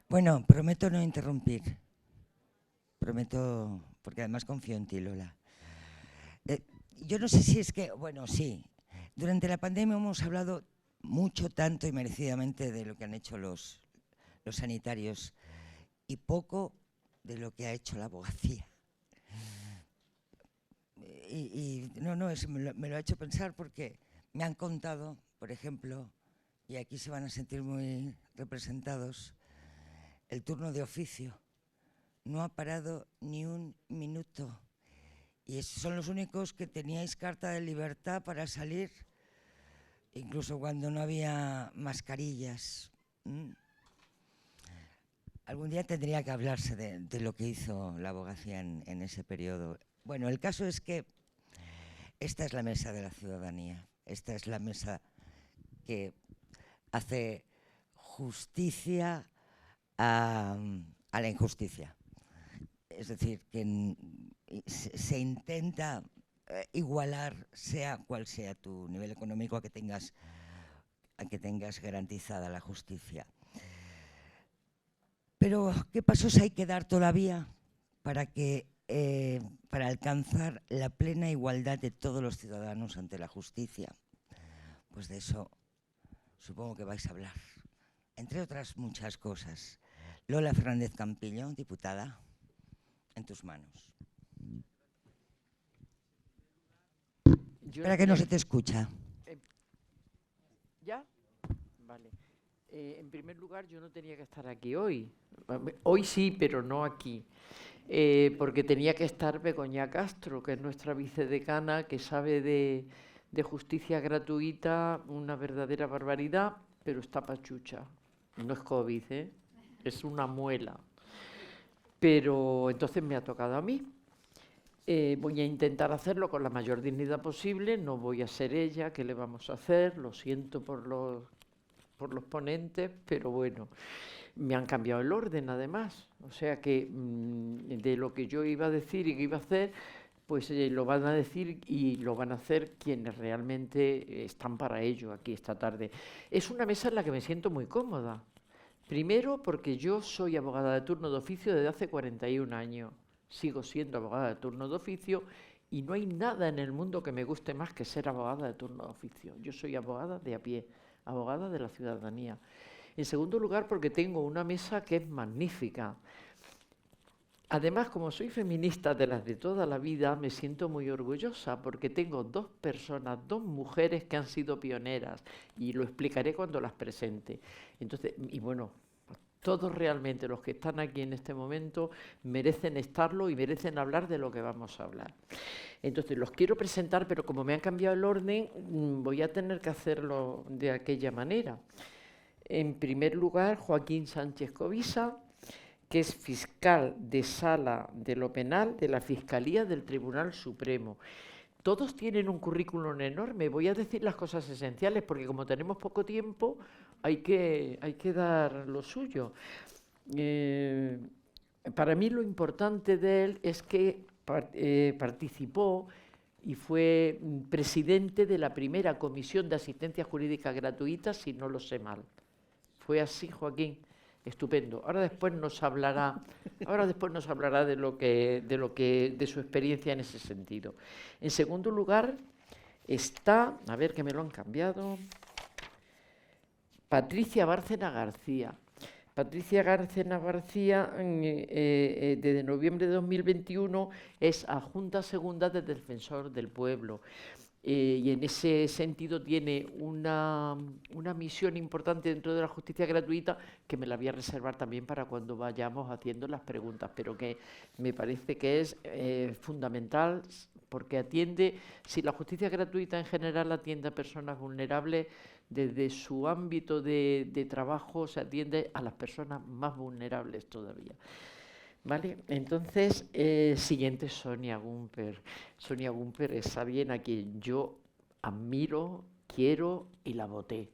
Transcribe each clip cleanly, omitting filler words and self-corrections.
Bueno, prometo no interrumpir. Prometo, porque además confío en ti, Lola. Eh, yo no sé si es que, bueno, sí. Durante la pandemia hemos hablado mucho, tanto y merecidamente de lo que han hecho los sanitarios y poco de lo que ha hecho la abogacía. Me lo ha hecho pensar porque me han contado, por ejemplo, y aquí se van a sentir muy representados, el turno de oficio. No ha parado ni un minuto. Y son los únicos que teníais carta de libertad para salir, incluso cuando no había mascarillas. Algún día tendría que hablarse de lo que hizo la abogacía en ese periodo. Bueno, el caso es que esta es la mesa de la ciudadanía. Esta es la mesa que hace justicia a la injusticia. Es decir, que se intenta igualar, sea cual sea tu nivel económico, a que tengas garantizada la justicia. Pero, ¿qué pasos hay que dar todavía para alcanzar la plena igualdad de todos los ciudadanos ante la justicia? Pues de eso supongo que vais a hablar, entre otras muchas cosas. Lola Fernández Campillo, diputada, en tus manos. Espera que no se te escucha. ¿Ya? Vale. En primer lugar, yo no tenía que estar aquí hoy. Hoy sí, pero no aquí. Porque tenía que estar Begoña Castro, que es nuestra vicedecana, que sabe de justicia gratuita una verdadera barbaridad, pero está pachucha. No es COVID, es una muela. Pero entonces me ha tocado a mí. Voy a intentar hacerlo con la mayor dignidad posible, no voy a ser ella, ¿qué le vamos a hacer? Lo siento por los ponentes, pero bueno, me han cambiado el orden además, o sea que de lo que yo iba a decir y que iba a hacer, pues lo van a decir y lo van a hacer quienes realmente están para ello aquí esta tarde. Es una mesa en la que me siento muy cómoda. Primero porque yo soy abogada de turno de oficio desde hace 41 años. Sigo siendo abogada de turno de oficio y no hay nada en el mundo que me guste más que ser abogada de turno de oficio. Yo soy abogada de a pie, abogada de la ciudadanía. En segundo lugar, porque tengo una mesa que es magnífica. Además, como soy feminista de las de toda la vida, me siento muy orgullosa porque tengo dos personas, dos mujeres que han sido pioneras y lo explicaré cuando las presente. Entonces, y bueno, todos realmente los que están aquí en este momento merecen estarlo y merecen hablar de lo que vamos a hablar. Entonces, los quiero presentar, pero como me han cambiado el orden, voy a tener que hacerlo de aquella manera. En primer lugar, Joaquín Sánchez Covisa, que es fiscal de sala de lo penal de la Fiscalía del Tribunal Supremo. Todos tienen un currículum enorme. Voy a decir las cosas esenciales porque como tenemos poco tiempo hay que dar lo suyo. Para mí lo importante de él es que participó y fue presidente de la primera Comisión de Asistencia Jurídica Gratuita, si no lo sé mal. Fue así, Joaquín. Estupendo. Ahora después nos hablará de su experiencia en ese sentido. En segundo lugar está, a ver que me lo han cambiado, Patricia Bárcena García. Patricia Bárcena García, desde noviembre de 2021, es adjunta segunda del Defensor del Pueblo. Y en ese sentido tiene una misión importante dentro de la justicia gratuita que me la voy a reservar también para cuando vayamos haciendo las preguntas, pero que me parece que es fundamental porque atiende, si la justicia gratuita en general atiende a personas vulnerables, desde su ámbito de trabajo se atiende a las personas más vulnerables todavía. ¿Vale? Entonces, siguiente, Sonia Gumper. Sonia Gumper es alguien a quien yo admiro, quiero y la voté.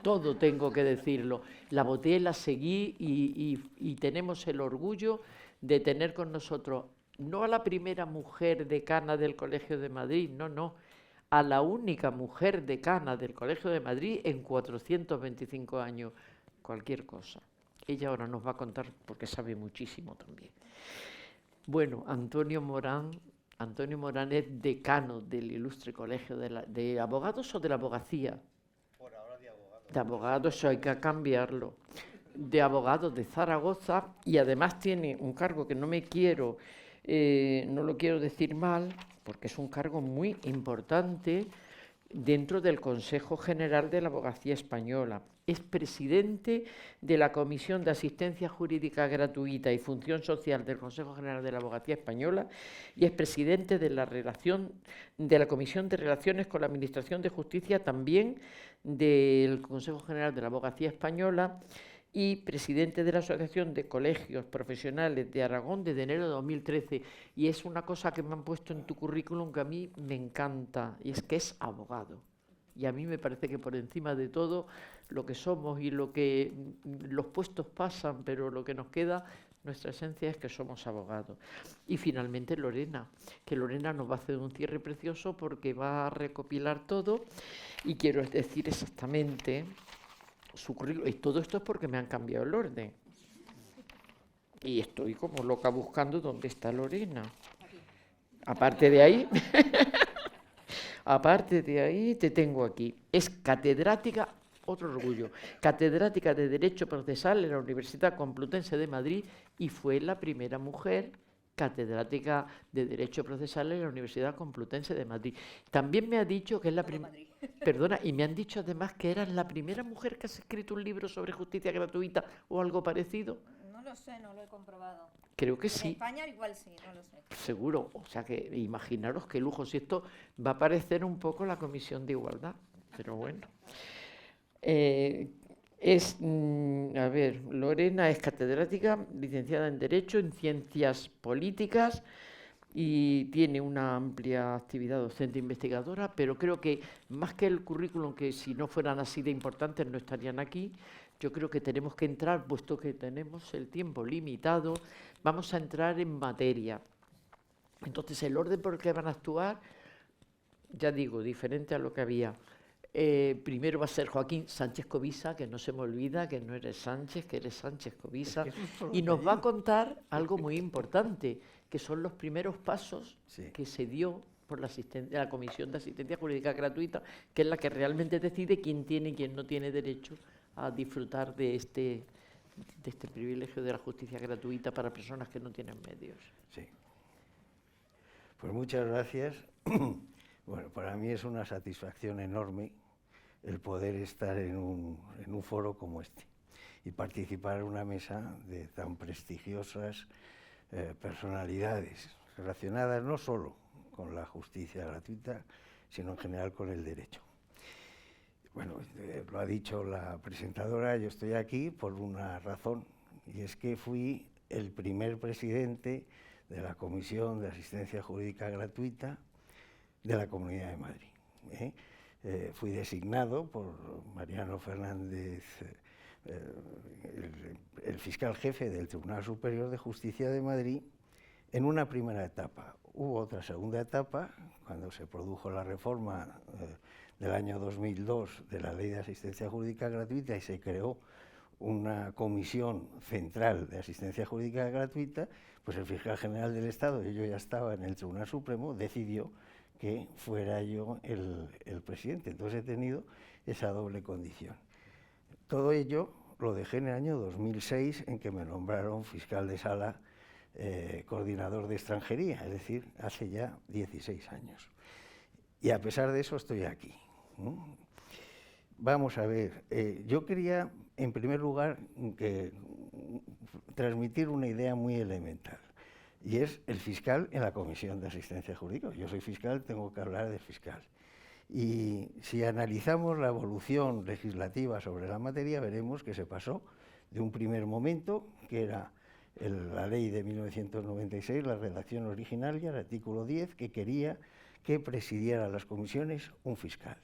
Todo tengo que decirlo. La voté, la seguí y tenemos el orgullo de tener con nosotros, no a la primera mujer decana del Colegio de Madrid, no, a la única mujer decana del Colegio de Madrid en 425 años. Cualquier cosa. Ella ahora nos va a contar porque sabe muchísimo también. Bueno, Antonio Morán es decano del Ilustre Colegio de Abogados o de la Abogacía. Por ahora de abogados. De abogados, eso hay que cambiarlo. De abogados de Zaragoza, y además tiene un cargo que no lo quiero decir mal, porque es un cargo muy importante dentro del Consejo General de la Abogacía Española. Es presidente de la Comisión de Asistencia Jurídica Gratuita y Función Social del Consejo General de la Abogacía Española y es presidente de la Comisión de Relaciones con la Administración de Justicia también del Consejo General de la Abogacía Española y presidente de la Asociación de Colegios Profesionales de Aragón desde enero de 2013. Y es una cosa que me han puesto en tu currículum que a mí me encanta, y es que es abogado. Y a mí me parece que por encima de todo, lo que somos y lo que los puestos pasan, pero lo que nos queda, nuestra esencia es que somos abogados. Y finalmente Lorena, que Lorena nos va a hacer un cierre precioso porque va a recopilar todo y quiero decir exactamente su currículum. Y todo esto es porque me han cambiado el orden. Y estoy como loca buscando dónde está Lorena. Aparte de ahí, te tengo aquí. Es catedrática, otro orgullo, catedrática de Derecho Procesal en la Universidad Complutense de Madrid y fue la primera mujer catedrática de Derecho Procesal en la Universidad Complutense de Madrid. También me ha dicho que es la primera... Perdona, y me han dicho además que eras la primera mujer que ha escrito un libro sobre justicia gratuita o algo parecido. No lo sé, no lo he comprobado. Creo que En sí. España igual sí, no lo sé. Seguro, o sea que imaginaros qué lujo, si esto va a parecer un poco la Comisión de Igualdad, pero bueno. Lorena es catedrática, licenciada en Derecho, en Ciencias Políticas y tiene una amplia actividad docente investigadora, pero creo que más que el currículum, que si no fueran así de importantes no estarían aquí, yo creo que tenemos que entrar, puesto que tenemos el tiempo limitado, vamos a entrar en materia. Entonces, el orden por el que van a actuar, ya digo, diferente a lo que había. Primero va a ser Joaquín Sánchez Covisa, que no se me olvida que no eres Sánchez, que eres Sánchez Covisa, y nos va a contar algo muy importante, que son los primeros pasos que se dio por la Comisión de Asistencia Jurídica Gratuita, que es la que realmente decide quién tiene y quién no tiene derecho a disfrutar de este privilegio de la justicia gratuita para personas que no tienen medios. Sí. Pues muchas gracias. Bueno, para mí es una satisfacción enorme el poder estar en un foro como este y participar en una mesa de tan prestigiosas personalidades relacionadas no solo con la justicia gratuita, sino en general con el derecho. Bueno, lo ha dicho la presentadora, yo estoy aquí por una razón, y es que fui el primer presidente de la Comisión de Asistencia Jurídica Gratuita de la Comunidad de Madrid. Fui designado por Mariano Fernández, el fiscal jefe del Tribunal Superior de Justicia de Madrid, en una primera etapa. Hubo otra segunda etapa, cuando se produjo la reforma del año 2002 de la Ley de Asistencia Jurídica Gratuita y se creó una comisión central de asistencia jurídica gratuita, pues el fiscal general del Estado, y yo ya estaba en el Tribunal Supremo, decidió que fuera yo el presidente. Entonces he tenido esa doble condición. Todo ello lo dejé en el año 2006, en que me nombraron fiscal de sala, coordinador de extranjería, es decir, hace ya 16 años. Y a pesar de eso estoy aquí. Vamos a ver, yo quería, en primer lugar, transmitir una idea muy elemental, y es el fiscal en la Comisión de Asistencia Jurídica. Yo soy fiscal, tengo que hablar del fiscal. Y si analizamos la evolución legislativa sobre la materia, veremos que se pasó de un primer momento, que era la ley de 1996, la redacción originaria, el artículo 10, que quería que presidiera las comisiones un fiscal.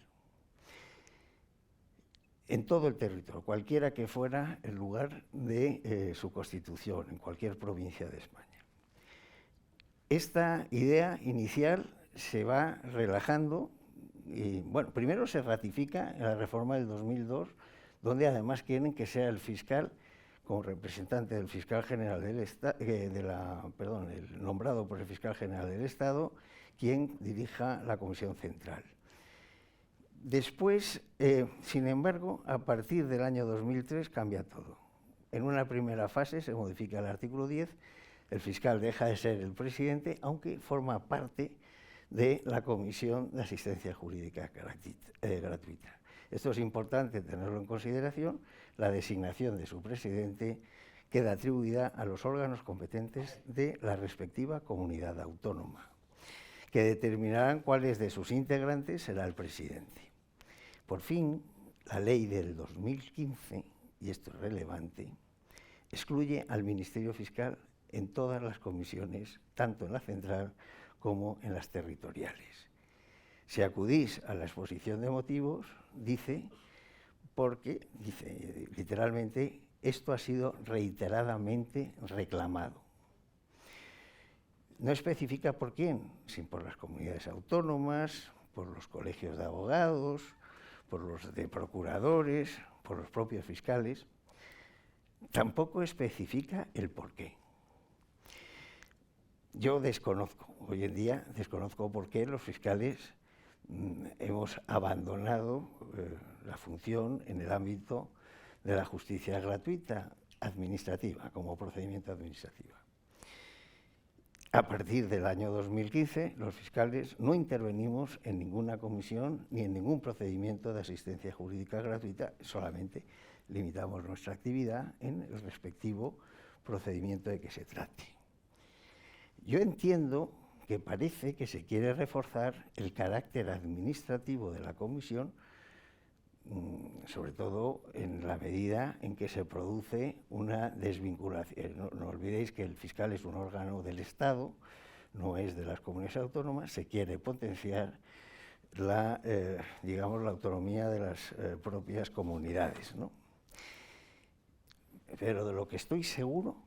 En todo el territorio, cualquiera que fuera el lugar de su constitución, en cualquier provincia de España. Esta idea inicial se va relajando y, bueno, primero se ratifica en la reforma del 2002, donde además quieren que sea el fiscal como representante del fiscal general del Estado, el nombrado por el fiscal general del Estado, quien dirija la Comisión Central. Después, sin embargo, a partir del año 2003 cambia todo. En una primera fase se modifica el artículo 10, el fiscal deja de ser el presidente, aunque forma parte de la Comisión de Asistencia Jurídica Gratuita. Esto es importante tenerlo en consideración. La designación de su presidente queda atribuida a los órganos competentes de la respectiva comunidad autónoma, que determinarán cuáles de sus integrantes será el presidente. Por fin, la ley del 2015, y esto es relevante, excluye al Ministerio Fiscal en todas las comisiones, tanto en la central como en las territoriales. Si acudís a la exposición de motivos, dice literalmente, esto ha sido reiteradamente reclamado. No especifica por quién, sino por las comunidades autónomas, por los colegios de abogados, por los de procuradores, por los propios fiscales. Tampoco especifica el porqué. Yo desconozco, hoy en día desconozco por qué los fiscales hemos abandonado la función en el ámbito de la justicia gratuita administrativa, como procedimiento administrativo. A partir del año 2015, los fiscales no intervenimos en ninguna comisión ni en ningún procedimiento de asistencia jurídica gratuita, solamente limitamos nuestra actividad en el respectivo procedimiento de que se trate. Yo entiendo que parece que se quiere reforzar el carácter administrativo de la comisión, sobre todo en la medida en que se produce una desvinculación. No olvidéis que el fiscal es un órgano del Estado, no es de las comunidades autónomas, se quiere potenciar la autonomía de las propias comunidades, ¿no? Pero de lo que estoy seguro,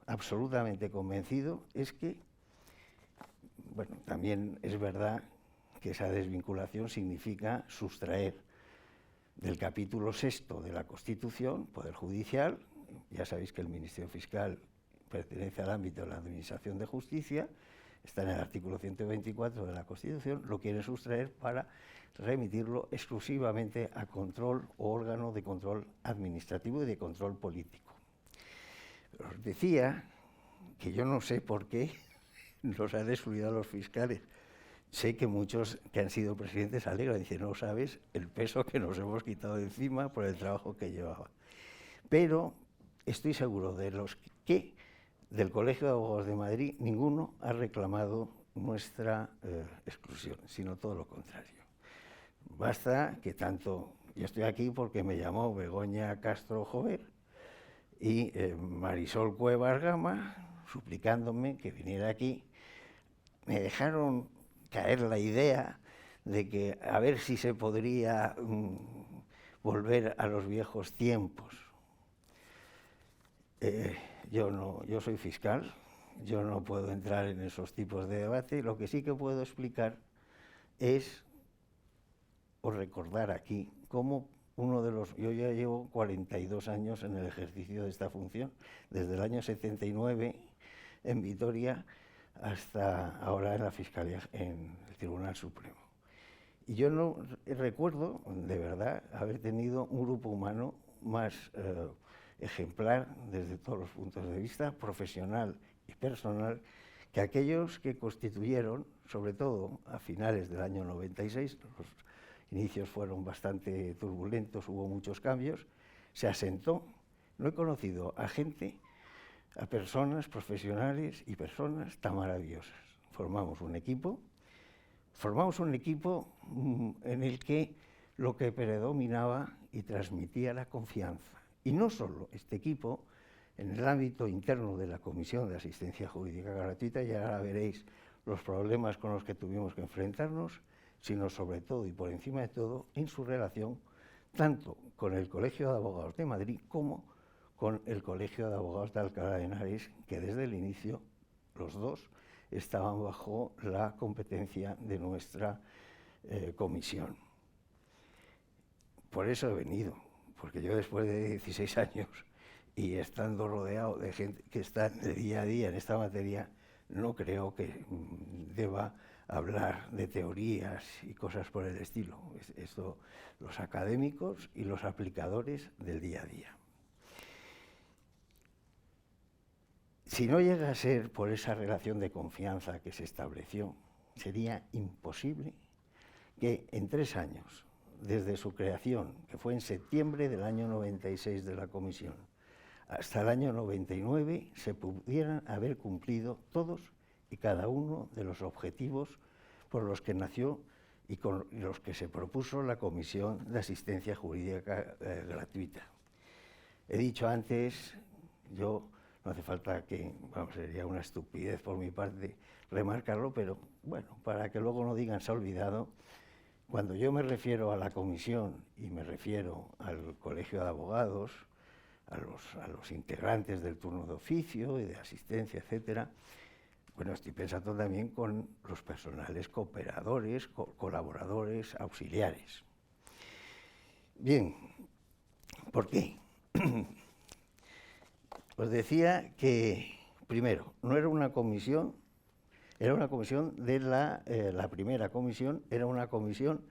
absolutamente convencido, es que, bueno, también es verdad que esa desvinculación significa sustraer del capítulo 6 de la Constitución, Poder Judicial. Ya sabéis que el Ministerio Fiscal pertenece al ámbito de la Administración de Justicia, está en el artículo 124 de la Constitución, lo quieren sustraer para remitirlo exclusivamente a control o órgano de control administrativo y de control político. Os decía que yo no sé por qué nos han excluido a los fiscales. Sé que muchos que han sido presidentes se alegran, dicen, no sabes el peso que nos hemos quitado de encima por el trabajo que llevaba. Pero estoy seguro de los que del Colegio de Abogados de Madrid ninguno ha reclamado nuestra exclusión, sino todo lo contrario. Basta que tanto, yo estoy aquí porque me llamó Begoña Castro Jover y Marisol Cuevas Gama, suplicándome que viniera aquí. Me dejaron caer la idea de que a ver si se podría volver a los viejos tiempos. Yo soy fiscal, yo no puedo entrar en esos tipos de debate. Lo que sí que puedo explicar es, o recordar aquí, cómo yo ya llevo 42 años en el ejercicio de esta función, desde el año 79 en Vitoria hasta ahora en la Fiscalía, en el Tribunal Supremo. Y yo no recuerdo, de verdad, haber tenido un grupo humano más ejemplar desde todos los puntos de vista, profesional y personal, que aquellos que constituyeron, sobre todo a finales del año 96, los inicios fueron bastante turbulentos, hubo muchos cambios, se asentó. No he conocido a gente, a personas profesionales y personas tan maravillosas. Formamos un equipo en el que lo que predominaba y transmitía la confianza. Y no solo este equipo, en el ámbito interno de la Comisión de Asistencia Jurídica Gratuita, y ahora veréis los problemas con los que tuvimos que enfrentarnos, sino sobre todo y por encima de todo en su relación tanto con el Colegio de Abogados de Madrid como con el Colegio de Abogados de Alcalá de Henares, que desde el inicio los dos estaban bajo la competencia de nuestra comisión. Por eso he venido, porque yo después de 16 años y estando rodeado de gente que está de día a día en esta materia, no creo que deba hablar de teorías y cosas por el estilo. Esto, los académicos y los aplicadores del día a día. Si no llega a ser por esa relación de confianza que se estableció, sería imposible que en 3 años, desde su creación, que fue en septiembre del año 96 de la comisión, hasta el año 99, se pudieran haber cumplido todos y cada uno de los objetivos por los que nació y con los que se propuso la Comisión de Asistencia Jurídica Gratuita. He dicho antes, yo no hace falta que, vamos, sería una estupidez por mi parte remarcarlo, pero bueno, para que luego no digan se ha olvidado, cuando yo me refiero a la comisión y me refiero al Colegio de Abogados, a los integrantes del turno de oficio y de asistencia, etcétera, bueno, estoy pensando también con los personales cooperadores, colaboradores, auxiliares. Bien, ¿por qué? Os decía que, primero, no era una comisión, era una comisión de la primera comisión, era una comisión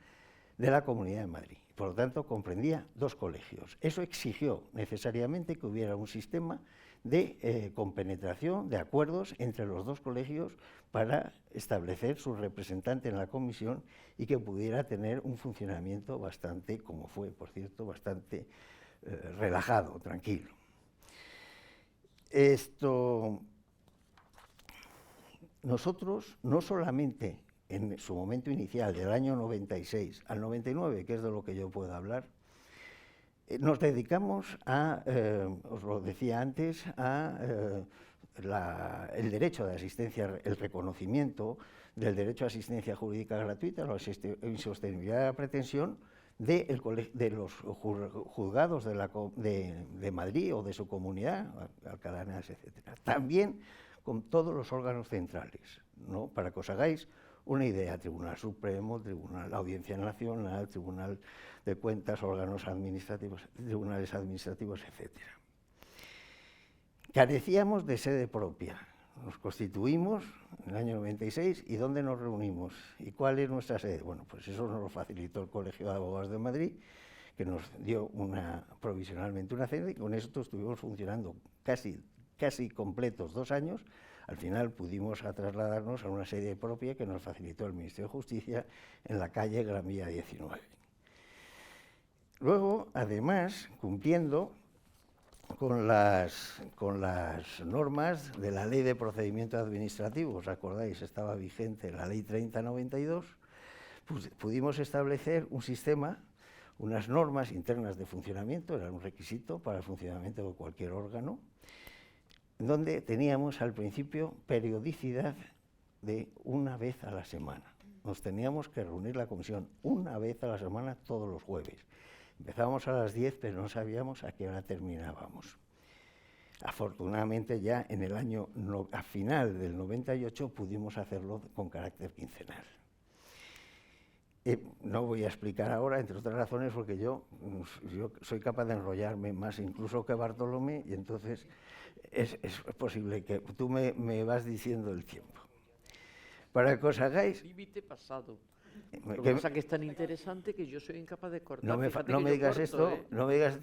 de la Comunidad de Madrid. Por lo tanto, comprendía 2 colegios. Eso exigió necesariamente que hubiera un sistema de compenetración, de acuerdos entre los 2 colegios para establecer su representante en la comisión y que pudiera tener un funcionamiento bastante, como fue, por cierto, bastante relajado, tranquilo. Nosotros, no solamente en su momento inicial, del año 96 al 99, que es de lo que yo puedo hablar, nos dedicamos a, os lo decía antes, a el derecho de asistencia, el reconocimiento del derecho a asistencia jurídica gratuita, la insostenibilidad de la pretensión de los juzgados de Madrid o de su comunidad, alcalanas, etcétera. También con todos los órganos centrales, ¿no? Para que os hagáis una idea: Tribunal Supremo, Tribunal Audiencia Nacional, Tribunal de Cuentas, órganos administrativos, tribunales administrativos, etcétera. Carecíamos de sede propia. Nos constituimos en el año 96, ¿y dónde nos reunimos? ¿Y cuál es nuestra sede? Bueno, pues eso nos lo facilitó el Colegio de Abogados de Madrid, que nos dio provisionalmente una sede, y con esto estuvimos funcionando casi completos 2 años. Al final pudimos trasladarnos a una sede propia que nos facilitó el Ministerio de Justicia en la calle Gran Vía 19. Luego, además, cumpliendo con las normas de la Ley de Procedimiento Administrativo, ¿os acordáis? Estaba vigente la Ley 3092, pues pudimos establecer un sistema, unas normas internas de funcionamiento, era un requisito para el funcionamiento de cualquier órgano, donde teníamos al principio periodicidad de 1 vez a la semana. Nos teníamos que reunir la comisión 1 vez a la semana, todos los jueves. Empezábamos a las 10, pero no sabíamos a qué hora terminábamos. Afortunadamente ya en el año, a final del 98, pudimos hacerlo con carácter quincenal. No voy a explicar ahora, entre otras razones, porque yo soy capaz de enrollarme más incluso que Bartolomé, y entonces es posible que tú me vas diciendo el tiempo. Para que os hagáis... Límite pasado. Lo que pasa es que es tan interesante que yo soy incapaz de cortar. No me digas esto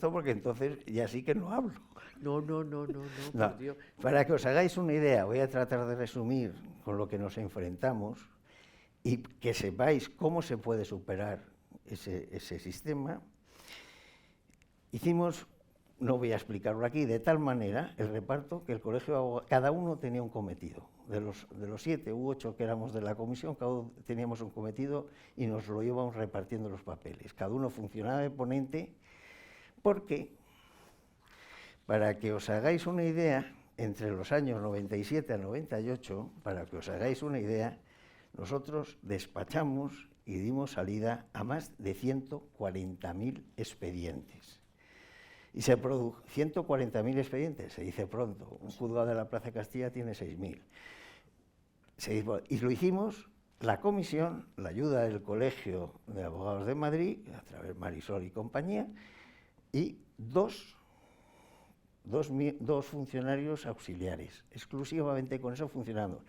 porque entonces ya sí que no hablo. No, por Dios. Para que os hagáis una idea, voy a tratar de resumir con lo que nos enfrentamos y que sepáis cómo se puede superar ese sistema. Hicimos, no voy a explicarlo aquí, de tal manera el reparto que el colegio de abogados, cada uno tenía un cometido. De los 7 u 8 que éramos de la comisión, cada uno teníamos un cometido y nos lo íbamos repartiendo los papeles. Cada uno funcionaba de ponente porque, para que os hagáis una idea, entre los años 97 a 98, para que os hagáis una idea, nosotros despachamos y dimos salida a más de 140.000 expedientes. Y se produjo 140.000 expedientes, se dice pronto. Un juzgado de la Plaza de Castilla tiene 6.000. Y lo hicimos, la comisión, la ayuda del Colegio de Abogados de Madrid, a través de Marisol y compañía, y 2 dos funcionarios auxiliares, exclusivamente con eso funcionando.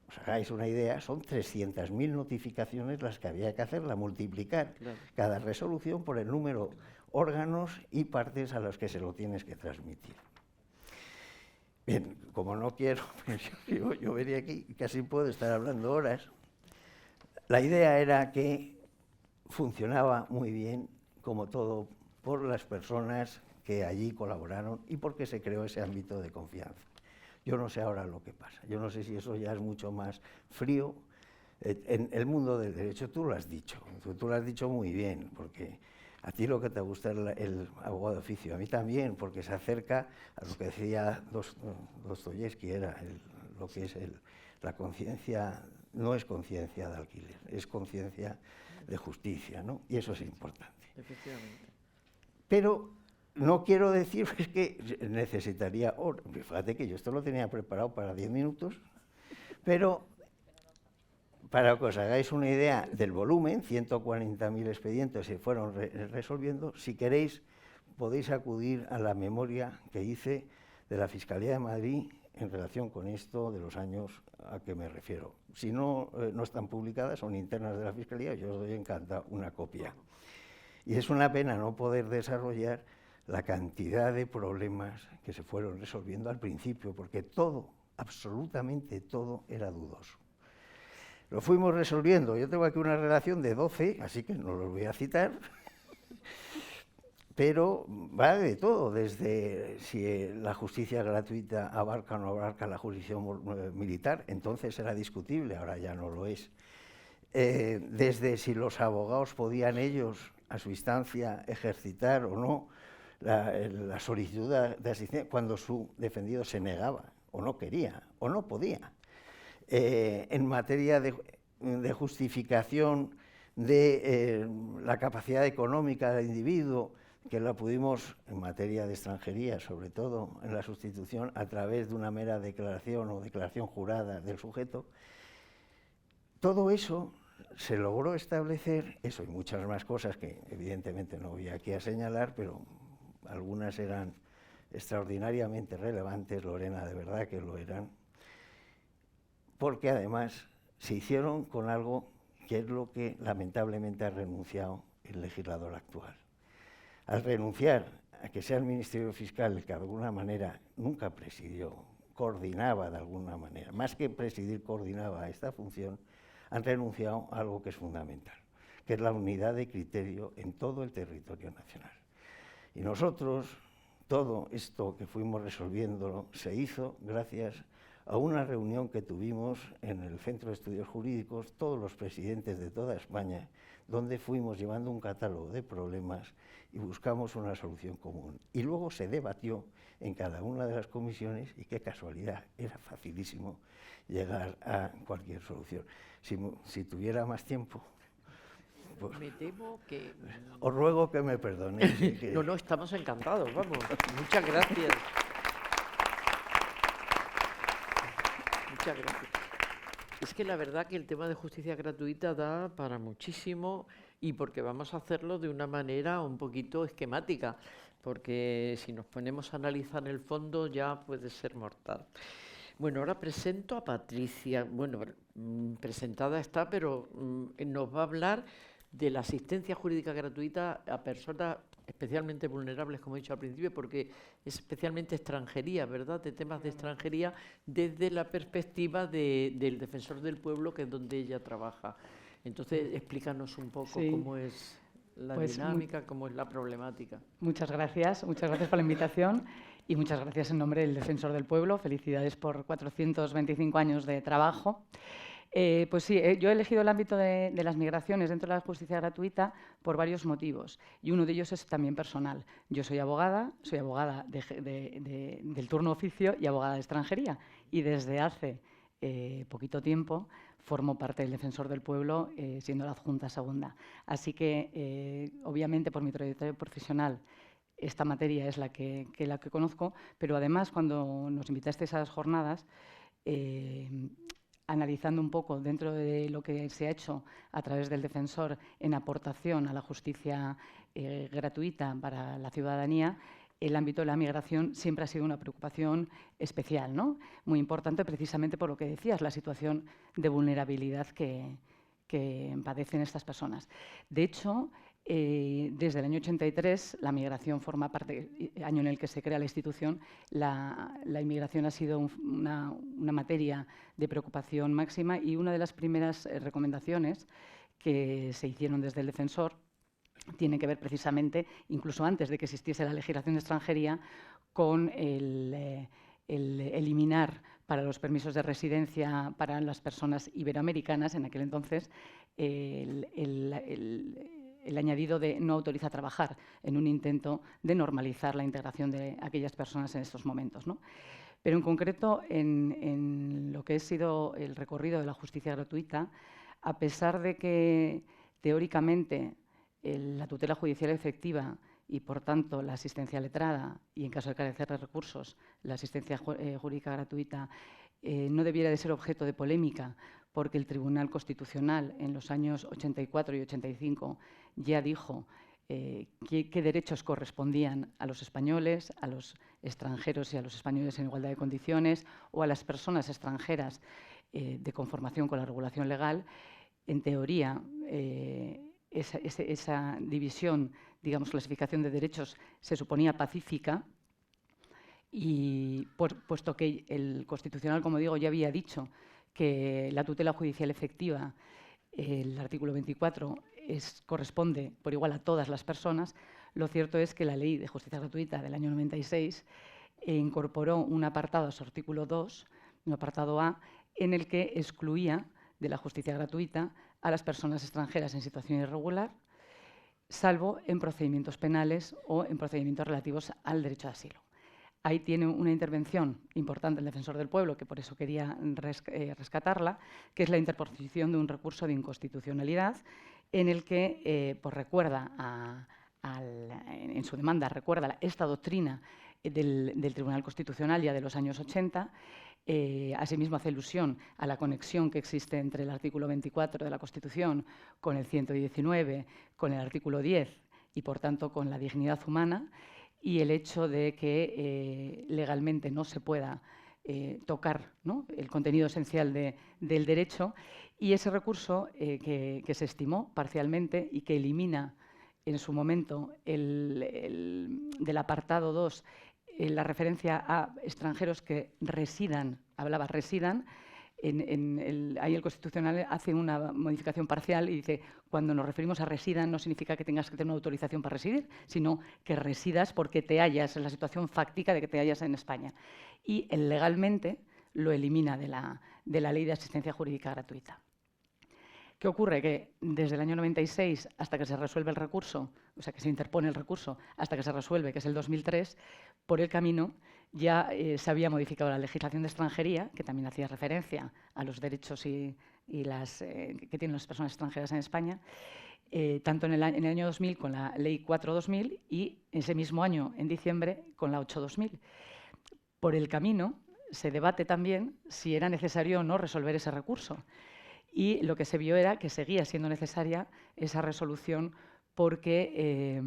Os hagáis una idea, son 300.000 notificaciones las que había que hacerla, multiplicar cada resolución por el número órganos y partes a los que se lo tienes que transmitir. Bien, como no quiero, yo venía aquí y casi puedo estar hablando horas. La idea era que funcionaba muy bien, como todo, por las personas que allí colaboraron y porque se creó ese ámbito de confianza. Yo no sé ahora lo que pasa, yo no sé si eso ya es mucho más frío. En el mundo del derecho tú lo has dicho muy bien, porque a ti lo que te gusta es el abogado de oficio, a mí también, porque se acerca a lo que decía Dostoyevsky, lo que es la conciencia, no es conciencia de alquiler, es conciencia de justicia, ¿no? Y eso es importante. Efectivamente. Pero no quiero decir que necesitaría horas. Fíjate que yo esto lo tenía preparado para 10 minutos, pero para que os hagáis una idea del volumen, 140.000 expedientes se fueron resolviendo. Si queréis, podéis acudir a la memoria que hice de la Fiscalía de Madrid en relación con esto de los años a que me refiero. Si no, no están publicadas, son internas de la Fiscalía, yo os doy encantado una copia. Y es una pena no poder desarrollar la cantidad de problemas que se fueron resolviendo al principio, porque todo, absolutamente todo, era dudoso. Lo fuimos resolviendo. Yo tengo aquí una relación de 12, así que no los voy a citar, pero va de todo, desde si la justicia gratuita abarca o no abarca la jurisdicción militar, entonces era discutible, ahora ya no lo es. Desde si los abogados podían ellos, a su instancia, ejercitar o no la solicitud de asistencia cuando su defendido se negaba, o no quería, o no podía. En materia de justificación de la capacidad económica del individuo, que la pudimos, en materia de extranjería, sobre todo en la sustitución, a través de una mera declaración o declaración jurada del sujeto. Todo eso se logró establecer, eso y muchas más cosas que evidentemente no voy aquí a señalar, pero algunas eran extraordinariamente relevantes, Lorena, de verdad que lo eran, porque además se hicieron con algo que es lo que lamentablemente ha renunciado el legislador actual. Al renunciar a que sea el Ministerio Fiscal el que de alguna manera nunca presidió, coordinaba de alguna manera, más que presidir, coordinaba esta función, han renunciado a algo que es fundamental, que es la unidad de criterio en todo el territorio nacional. Y nosotros, todo esto que fuimos resolviendo se hizo gracias a una reunión que tuvimos en el Centro de Estudios Jurídicos, todos los presidentes de toda España, donde fuimos llevando un catálogo de problemas y buscamos una solución común. Y luego se debatió en cada una de las comisiones y qué casualidad, era facilísimo llegar a cualquier solución. Si tuviera más tiempo, pues, me temo que... os ruego que me perdonéis. No, estamos encantados, vamos. Muchas gracias. Muchas gracias. Es que la verdad que el tema de justicia gratuita da para muchísimo y porque vamos a hacerlo de una manera un poquito esquemática, porque si nos ponemos a analizar el fondo ya puede ser mortal. Bueno, ahora presento a Patricia. Bueno, presentada está, pero nos va a hablar de la asistencia jurídica gratuita a personas especialmente vulnerables, como he dicho al principio, porque es especialmente extranjería, ¿verdad?, de temas de extranjería desde la perspectiva del defensor del pueblo, que es donde ella trabaja. Entonces, explícanos un poco cómo es la dinámica, cómo es la problemática. Muchas gracias por la invitación y muchas gracias en nombre del defensor del pueblo. Felicidades por 425 años de trabajo. Pues sí, yo he elegido el ámbito de las migraciones dentro de la justicia gratuita por varios motivos, y uno de ellos es también personal. Yo soy abogada del turno oficio y abogada de extranjería, y desde hace poquito tiempo formo parte del defensor del pueblo, siendo la adjunta segunda. Así que, obviamente, por mi trayectoria profesional, esta materia es la que conozco, pero además, cuando nos invitasteis a las jornadas, analizando un poco dentro de lo que se ha hecho a través del defensor en aportación a la justicia gratuita para la ciudadanía, el ámbito de la migración siempre ha sido una preocupación especial, ¿no? Muy importante precisamente por lo que decías, la situación de vulnerabilidad que padecen estas personas. De hecho, desde el año 83, la migración forma parte, año en el que se crea la institución, la inmigración ha sido una materia de preocupación máxima, y una de las primeras recomendaciones que se hicieron desde el defensor tiene que ver precisamente, incluso antes de que existiese la legislación de extranjería, con el eliminar para los permisos de residencia para las personas iberoamericanas, en aquel entonces, el añadido de no autoriza a trabajar, en un intento de normalizar la integración de aquellas personas en estos momentos, ¿no? Pero en concreto, en lo que ha sido el recorrido de la justicia gratuita, a pesar de que teóricamente la tutela judicial efectiva y, por tanto, la asistencia letrada y, en caso de carecer de recursos, la asistencia jurídica gratuita, no debiera de ser objeto de polémica, porque el Tribunal Constitucional en los años 84 y 85 ya dijo qué derechos correspondían a los españoles, a los extranjeros y a los españoles en igualdad de condiciones, o a las personas extranjeras de conformación con la regulación legal. En teoría, esa división, digamos, clasificación de derechos se suponía pacífica, y puesto que el Constitucional, como digo, ya había dicho que la tutela judicial efectiva, el artículo 24, corresponde por igual a todas las personas, lo cierto es que la Ley de Justicia Gratuita del año 96 incorporó un apartado a su artículo 2, un apartado A, en el que excluía de la justicia gratuita a las personas extranjeras en situación irregular, salvo en procedimientos penales o en procedimientos relativos al derecho de asilo. Ahí tiene una intervención importante el Defensor del Pueblo, que por eso quería rescatarla, que es la interposición de un recurso de inconstitucionalidad, en el que pues recuerda en su demanda recuerda esta doctrina del Tribunal Constitucional ya de los años 80. Asimismo, hace alusión a la conexión que existe entre el artículo 24 de la Constitución con el 119, con el artículo 10 y, por tanto, con la dignidad humana, y el hecho de que legalmente no se pueda tocar, ¿no?, el contenido esencial del derecho. Y ese recurso que se estimó parcialmente y que elimina en su momento del apartado 2 la referencia a extranjeros que residan, hablaba residan, ahí el Constitucional hace una modificación parcial y dice: cuando nos referimos a residan no significa que tengas que tener una autorización para residir, sino que residas porque te hallas en la situación fáctica de que te hallas en España. Y legalmente lo elimina de la Ley de Asistencia Jurídica Gratuita. ¿Qué ocurre? Que desde el año 96 hasta que se resuelve el recurso, o sea, que se interpone el recurso, hasta que se resuelve, que es el 2003, por el camino ya se había modificado la legislación de extranjería, que también hacía referencia a los derechos que tienen las personas extranjeras en España, tanto en el año 2000 con la Ley 4/2000 y ese mismo año, en diciembre, con la 8/2000. Por el camino se debate también si era necesario o no resolver ese recurso. Y lo que se vio era que seguía siendo necesaria esa resolución porque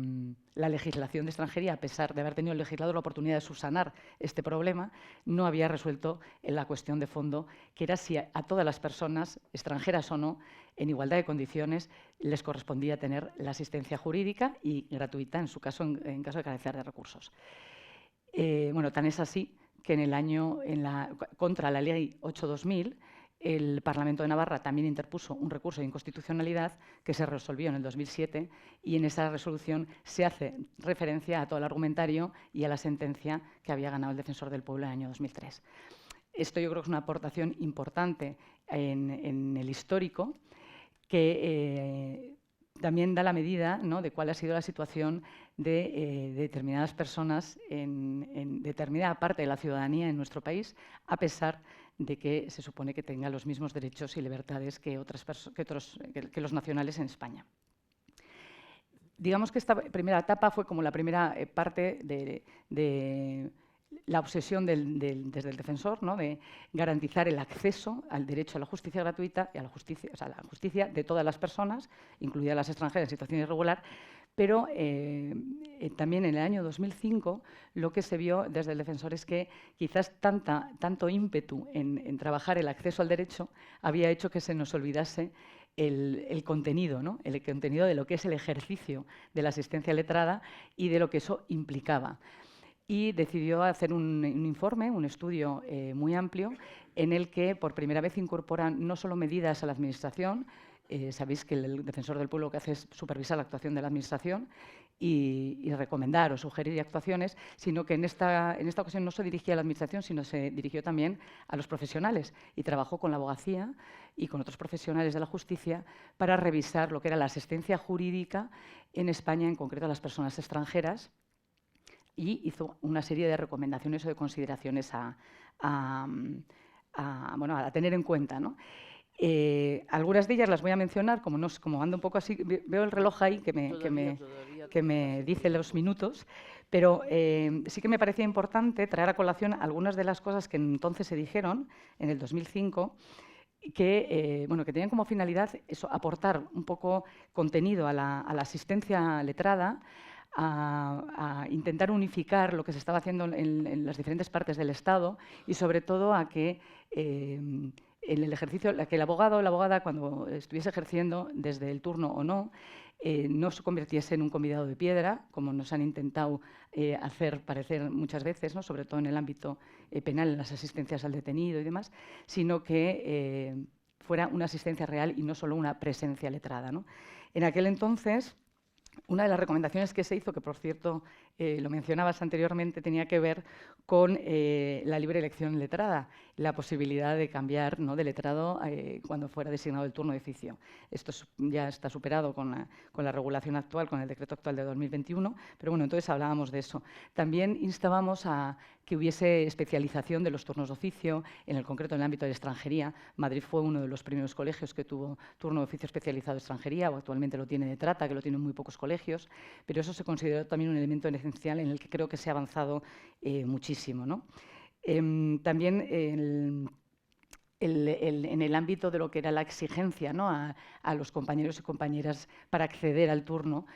la legislación de extranjería, a pesar de haber tenido el legislador la oportunidad de subsanar este problema, no había resuelto la cuestión de fondo, que era si a todas las personas, extranjeras o no, en igualdad de condiciones, les correspondía tener la asistencia jurídica y gratuita, en su caso, en caso de carecer de recursos. Bueno, tan es así que contra la Ley 8/2000, el Parlamento de Navarra también interpuso un recurso de inconstitucionalidad que se resolvió en el 2007, y en esa resolución se hace referencia a todo el argumentario y a la sentencia que había ganado el Defensor del Pueblo en el año 2003. Esto yo creo que es una aportación importante en el histórico, que también da la medida, ¿no?, de cuál ha sido la situación de determinadas personas en determinada parte de la ciudadanía en nuestro país, a pesar de que se supone que tenga los mismos derechos y libertades que los nacionales en España. Digamos que esta primera etapa fue como la primera parte de la obsesión desde el defensor, ¿no?, de garantizar el acceso al derecho a la justicia gratuita y a la justicia de todas las personas, incluidas las extranjeras en situación irregular, Pero también en el año 2005 lo que se vio desde el defensor es que quizás tanto ímpetu en trabajar el acceso al derecho había hecho que se nos olvidase el contenido, ¿no? El contenido de lo que es el ejercicio de la asistencia letrada y de lo que eso implicaba. Y decidió hacer un informe, un estudio muy amplio, en el que por primera vez incorporan no solo medidas a la Administración. Sabéis que el Defensor del Pueblo lo que hace es supervisar la actuación de la Administración y recomendar o sugerir actuaciones, sino que en esta ocasión no se dirigía a la Administración, sino se dirigió también a los profesionales y trabajó con la abogacía y con otros profesionales de la justicia para revisar lo que era la asistencia jurídica en España, en concreto a las personas extranjeras, y hizo una serie de recomendaciones o de consideraciones a tener en cuenta, ¿no? Algunas de ellas las voy a mencionar, como ando un poco así, veo el reloj ahí que me dice los minutos, pero sí que me parecía importante traer a colación algunas de las cosas que entonces se dijeron, en el 2005, que tenían como finalidad eso, aportar un poco contenido a la asistencia letrada, a intentar unificar lo que se estaba haciendo en las diferentes partes del Estado y, sobre todo, a que en el ejercicio, que el abogado o la abogada, cuando estuviese ejerciendo, desde el turno o no, no se convirtiese en un convidado de piedra, como nos han intentado hacer parecer muchas veces, ¿no? Sobre todo en el ámbito penal, en las asistencias al detenido y demás, sino que fuera una asistencia real y no solo una presencia letrada, ¿no? En aquel entonces, una de las recomendaciones que se hizo, que por cierto lo mencionabas anteriormente, tenía que ver con la libre elección letrada, la posibilidad de cambiar, ¿no?, de letrado cuando fuera designado el turno de oficio. Esto ya está superado con la regulación actual, con el decreto actual de 2021, pero bueno, entonces hablábamos de eso. También instábamos a que hubiese especialización de los turnos de oficio, en el concreto en el ámbito de extranjería. Madrid fue uno de los primeros colegios que tuvo turno de oficio especializado de extranjería, o actualmente lo tiene de trata, que lo tienen muy pocos colegios, pero eso se consideró también un elemento esencial en el que creo que se ha avanzado muchísimo, ¿no? También en el ámbito de lo que era la exigencia, ¿no?, a los compañeros y compañeras para acceder al turno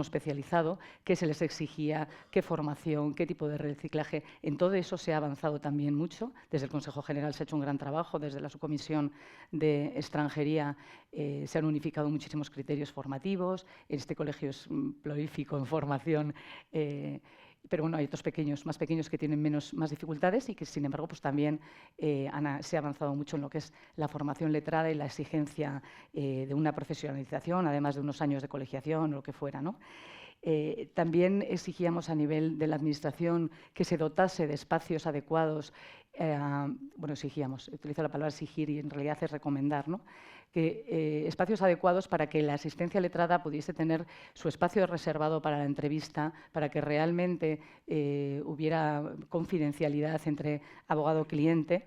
especializado, qué se les exigía, qué formación, qué tipo de reciclaje. En todo eso se ha avanzado también mucho. Desde el Consejo General se ha hecho un gran trabajo, desde la Subcomisión de Extranjería se han unificado muchísimos criterios formativos. Este colegio es prolífico en formación, pero bueno, hay otros más pequeños que tienen más dificultades y que, sin embargo, pues también se ha avanzado mucho en lo que es la formación letrada y la exigencia de una profesionalización, además de unos años de colegiación o lo que fuera, ¿no? También exigíamos a nivel de la Administración que se dotase de espacios adecuados. Exigíamos, utilizo la palabra exigir y en realidad es recomendar, ¿no?, que espacios adecuados para que la asistencia letrada pudiese tener su espacio reservado para la entrevista, para que realmente hubiera confidencialidad entre abogado-cliente.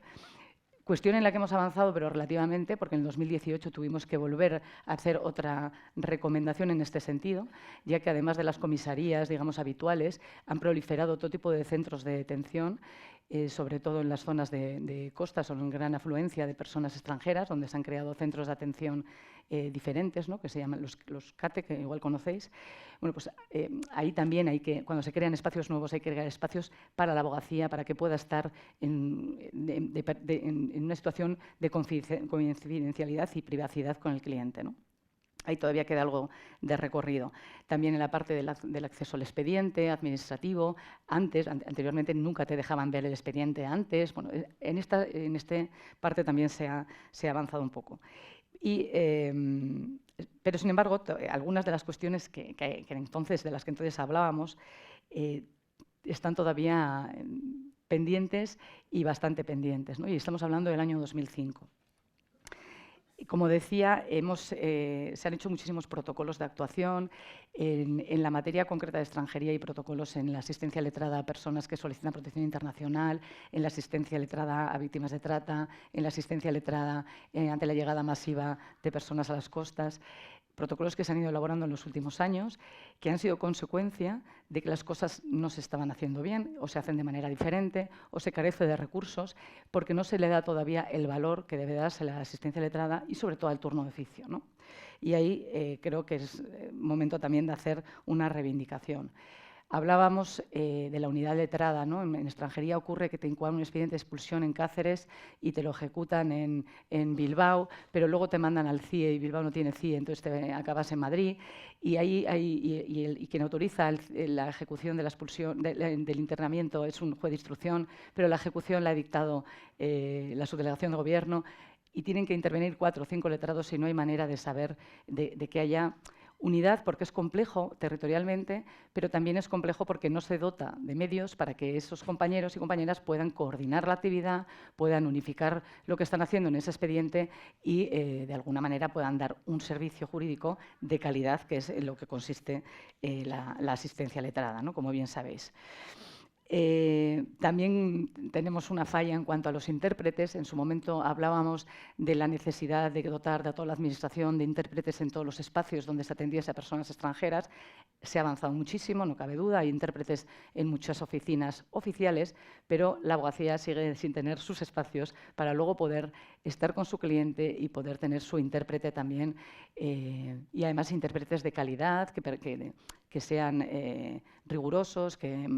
Cuestión en la que hemos avanzado, pero relativamente, porque en el 2018 tuvimos que volver a hacer otra recomendación en este sentido, ya que además de las comisarías, digamos, habituales, han proliferado todo tipo de centros de detención, sobre todo en las zonas de costas o en gran afluencia de personas extranjeras, donde se han creado centros de atención diferentes, ¿no?, que se llaman los CATE, que igual conocéis. Bueno, pues ahí también cuando se crean espacios nuevos, hay que crear espacios para la abogacía, para que pueda estar en una situación de confidencialidad y privacidad con el cliente, ¿no? Ahí todavía queda algo de recorrido. También en la parte del acceso al expediente administrativo. Anteriormente nunca te dejaban ver el expediente antes. Bueno, en esta parte también se ha avanzado un poco. Pero, sin embargo, algunas de las cuestiones de las que entonces hablábamos están todavía pendientes y bastante pendientes, ¿no? Y estamos hablando del año 2005. Como decía, se han hecho muchísimos protocolos de actuación en la materia concreta de extranjería y protocolos en la asistencia letrada a personas que solicitan protección internacional, en la asistencia letrada a víctimas de trata, en la asistencia letrada ante la llegada masiva de personas a las costas. protocolos que se han ido elaborando en los últimos años, que han sido consecuencia de que las cosas no se estaban haciendo bien, o se hacen de manera diferente, o se carece de recursos, porque no se le da todavía el valor que debe darse a la asistencia letrada y sobre todo al turno de oficio, ¿no? Y ahí creo que es momento también de hacer una reivindicación. Hablábamos de la unidad letrada, ¿no? En extranjería ocurre que te incoan un expediente de expulsión en Cáceres y te lo ejecutan en Bilbao, pero luego te mandan al CIE y Bilbao no tiene CIE, entonces te acabas en Madrid. Y y quien autoriza la ejecución de la expulsión, del internamiento es un juez de instrucción, pero la ejecución la ha dictado la subdelegación de gobierno y tienen que intervenir 4 o 5 letrados y no hay manera de saber de que haya unidad, porque es complejo territorialmente, pero también es complejo porque no se dota de medios para que esos compañeros y compañeras puedan coordinar la actividad, puedan unificar lo que están haciendo en ese expediente y, de alguna manera, puedan dar un servicio jurídico de calidad, que es en lo que consiste la asistencia letrada, ¿no? Como bien sabéis. También tenemos una falla en cuanto a los intérpretes. En su momento hablábamos de la necesidad de dotar de toda la Administración de intérpretes en todos los espacios donde se atendiese a personas extranjeras. Se ha avanzado muchísimo, no cabe duda, hay intérpretes en muchas oficinas oficiales, pero la abogacía sigue sin tener sus espacios para luego poder estar con su cliente y poder tener su intérprete también, y además intérpretes de calidad, que sean rigurosos, que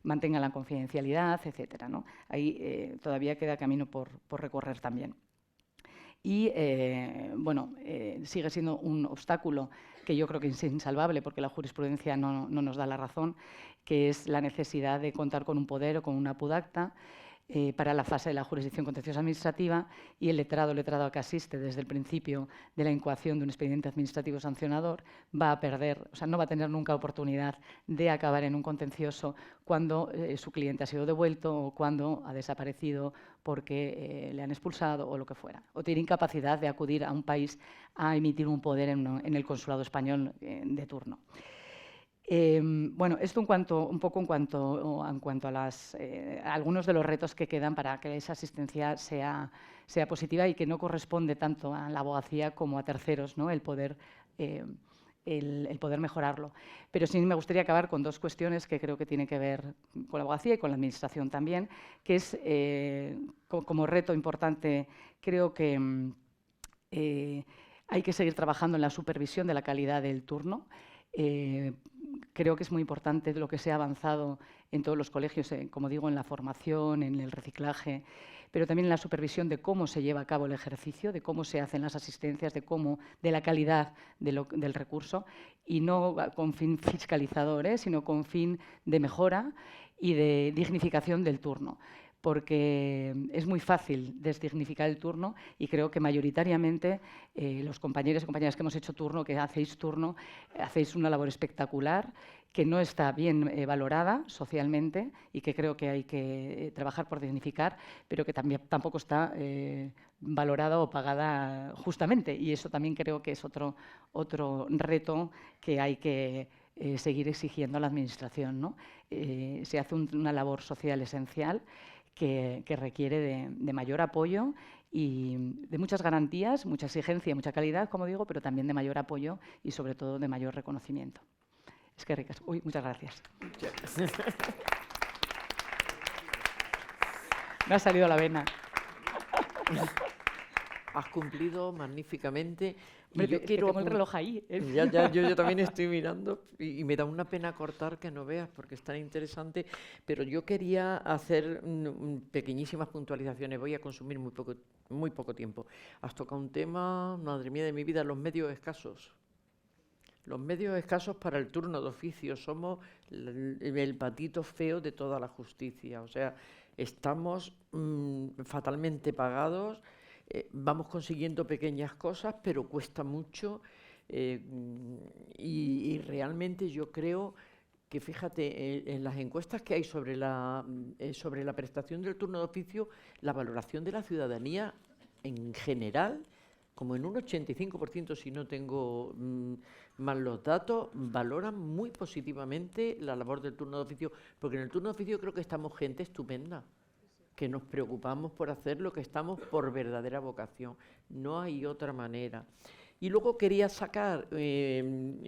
mantengan la confidencialidad, etcétera, ¿no? Ahí todavía queda camino por recorrer también. Y, bueno, sigue siendo un obstáculo que yo creo que es insalvable porque la jurisprudencia no nos da la razón, que es la necesidad de contar con un poder o con una PUDACTA para la fase de la jurisdicción contenciosa administrativa, y el letrado o letrada que asiste desde el principio de la incoación de un expediente administrativo sancionador va a perder, o sea, no va a tener nunca oportunidad de acabar en un contencioso cuando su cliente ha sido devuelto o cuando ha desaparecido porque le han expulsado o lo que fuera, o tiene incapacidad de acudir a un país a emitir un poder en el consulado español de turno. Bueno, esto un poco en cuanto a algunos de los retos que quedan para que esa asistencia sea positiva y que no corresponde tanto a la abogacía como a terceros, ¿no? El poder mejorarlo. Pero sí me gustaría acabar con 2 cuestiones que creo que tienen que ver con la abogacía y con la Administración también, que es, como reto importante, creo que hay que seguir trabajando en la supervisión de la calidad del turno. Creo que es muy importante lo que se ha avanzado en todos los colegios, como digo, en la formación, en el reciclaje, pero también en la supervisión de cómo se lleva a cabo el ejercicio, de cómo se hacen las asistencias, de la calidad del recurso, y no con fin fiscalizador, sino con fin de mejora y de dignificación del turno, porque es muy fácil desdignificar el turno y creo que mayoritariamente los compañeros y compañeras que hemos hecho turno, que hacéis turno, hacéis una labor espectacular que no está bien valorada socialmente y que creo que hay que trabajar por dignificar, pero que tampoco está valorada o pagada justamente, y eso también creo que es otro reto que hay que seguir exigiendo a la Administración, ¿no? Se hace una labor social esencial que requiere de mayor apoyo y de muchas garantías, mucha exigencia, mucha calidad, como digo, pero también de mayor apoyo y, sobre todo, de mayor reconocimiento. Es que ricas. Uy, muchas gracias. Me ha salido la vena. Has cumplido magníficamente. Hombre, yo tengo el reloj ahí. Yo también estoy mirando y me da una pena cortar que no veas porque es tan interesante, pero yo quería hacer pequeñísimas puntualizaciones. Voy a consumir muy poco tiempo. Has tocado un tema, madre mía de mi vida, los medios escasos. Los medios escasos para el turno de oficio. Somos el patito feo de toda la justicia. O sea, estamos fatalmente pagados. Vamos consiguiendo pequeñas cosas, pero cuesta mucho y realmente yo creo que, fíjate, en las encuestas que hay sobre la prestación del turno de oficio, la valoración de la ciudadanía en general, como en un 85%, si no tengo mal los datos, valoran muy positivamente la labor del turno de oficio, porque en el turno de oficio creo que estamos gente estupenda, que nos preocupamos por hacer lo que estamos por verdadera vocación. No hay otra manera. Y luego quería sacar un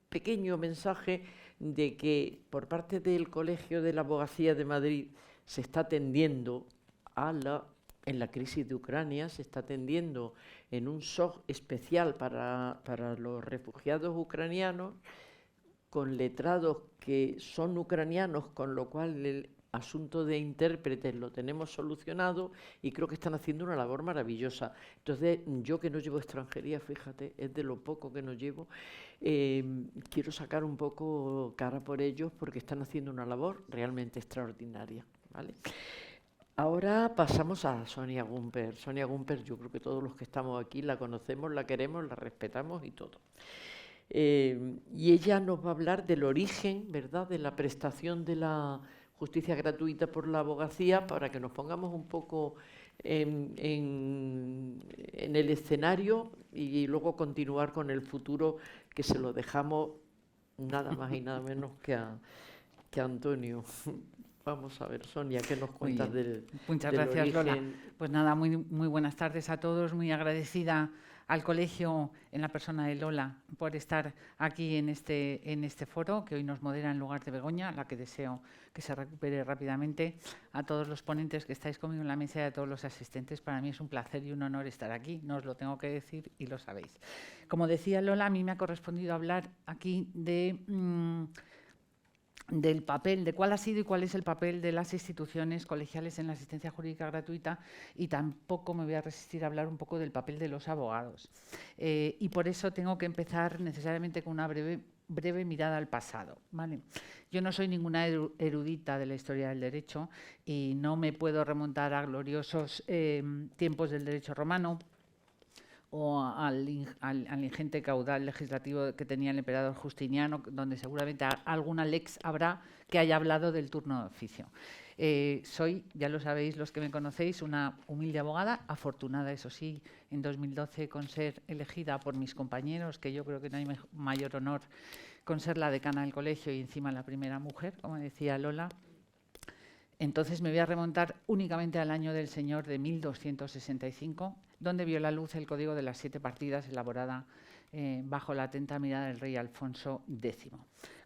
pequeño mensaje de que por parte del Colegio de la Abogacía de Madrid se está atendiendo en la crisis de Ucrania, se está atendiendo en un SOG especial para los refugiados ucranianos, con letrados que son ucranianos, con lo cual el asunto de intérpretes lo tenemos solucionado y creo que están haciendo una labor maravillosa. Entonces, yo que no llevo extranjería, fíjate, es de lo poco que no llevo, quiero sacar un poco cara por ellos porque están haciendo una labor realmente extraordinaria, ¿vale? Ahora pasamos a Sonia Gumper. Sonia Gumper, yo creo que todos los que estamos aquí la conocemos, la queremos, la respetamos y todo. Y ella nos va a hablar del origen, ¿verdad?, de la prestación de la justicia gratuita por la abogacía, para que nos pongamos un poco en el escenario y luego continuar con el futuro, que se lo dejamos nada más y nada menos que a Antonio. Vamos a ver, Sonia, ¿qué nos cuentas del Muchas del gracias, Lola. origen? Pues nada, muy buenas tardes a todos, muy agradecida al colegio, en la persona de Lola, por estar aquí en este foro, que hoy nos modera en lugar de Begoña, a la que deseo que se recupere rápidamente. A todos los ponentes que estáis conmigo en la mesa y a todos los asistentes, para mí es un placer y un honor estar aquí, no os lo tengo que decir y lo sabéis. Como decía Lola, a mí me ha correspondido hablar aquí del papel, de cuál ha sido y cuál es el papel de las instituciones colegiales en la asistencia jurídica gratuita, y tampoco me voy a resistir a hablar un poco del papel de los abogados. Y por eso tengo que empezar necesariamente con una breve mirada al pasado, ¿vale? Yo no soy ninguna erudita de la historia del derecho y no me puedo remontar a gloriosos tiempos del derecho romano, o al ingente caudal legislativo que tenía el emperador Justiniano, donde seguramente alguna lex habrá que haya hablado del turno de oficio. Soy, ya lo sabéis los que me conocéis, una humilde abogada, afortunada, eso sí, en 2012 con ser elegida por mis compañeros, que yo creo que no hay mayor honor, con ser la decana del colegio y encima la primera mujer, como decía Lola. Entonces me voy a remontar únicamente al año del Señor de 1265, donde vio la luz el Código de las 7 partidas, elaborada bajo la atenta mirada del rey Alfonso X.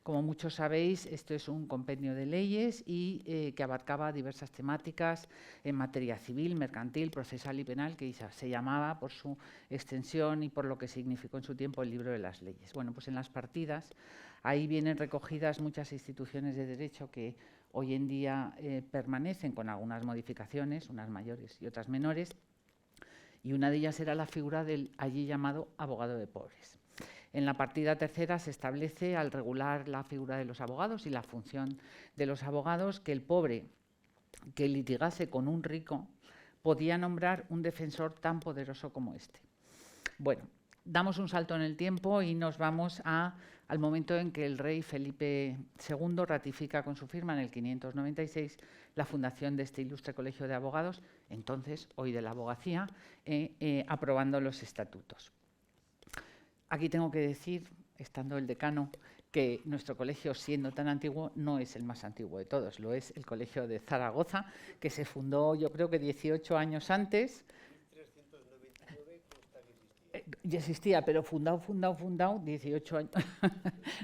Como muchos sabéis, esto es un compendio de leyes y que abarcaba diversas temáticas en materia civil, mercantil, procesal y penal, que se llamaba por su extensión y por lo que significó en su tiempo el libro de las leyes. Bueno, pues en las partidas ahí vienen recogidas muchas instituciones de derecho que hoy en día permanecen con algunas modificaciones, unas mayores y otras menores, y una de ellas era la figura del allí llamado abogado de pobres. En la partida tercera se establece, al regular la figura de los abogados y la función de los abogados, que el pobre que litigase con un rico podía nombrar un defensor tan poderoso como este. Bueno, damos un salto en el tiempo y nos vamos al momento en que el rey Felipe II ratifica con su firma en el 596 la fundación de este ilustre colegio de abogados, entonces hoy de la abogacía, aprobando los estatutos. Aquí tengo que decir, estando el decano, que nuestro colegio, siendo tan antiguo, no es el más antiguo de todos, lo es el colegio de Zaragoza, que se fundó yo creo que 18 años antes. Ya existía, pero fundado, 18 años.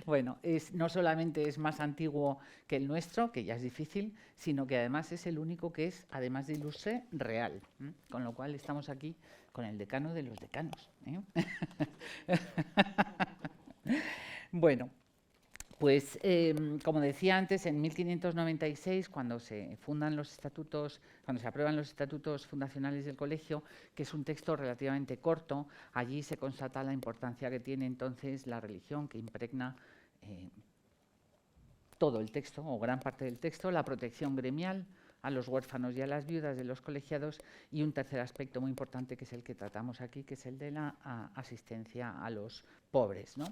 Bueno, no solamente es más antiguo que el nuestro, que ya es difícil, sino que además es el único que es, además de ilustre, real. Con lo cual estamos aquí con el decano de los decanos. Bueno, pues como decía antes, en 1596, cuando se aprueban los estatutos fundacionales del colegio, que es un texto relativamente corto, allí se constata la importancia que tiene entonces la religión, que impregna todo el texto, o gran parte del texto, la protección gremial a los huérfanos y a las viudas de los colegiados, y un tercer aspecto muy importante, que es el que tratamos aquí, que es el de la asistencia a los pobres, ¿no?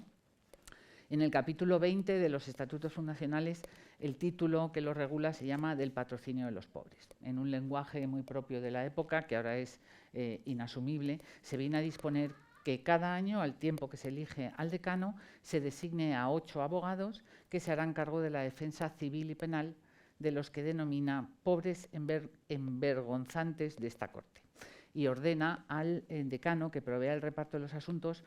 En el capítulo 20 de los estatutos fundacionales, el título que lo regula se llama del patrocinio de los pobres. En un lenguaje muy propio de la época, que ahora es inasumible, se viene a disponer que cada año, al tiempo que se elige al decano, se designe a 8 abogados que se harán cargo de la defensa civil y penal de los que denomina pobres envergonzantes de esta corte. y ordena al decano que provea el reparto de los asuntos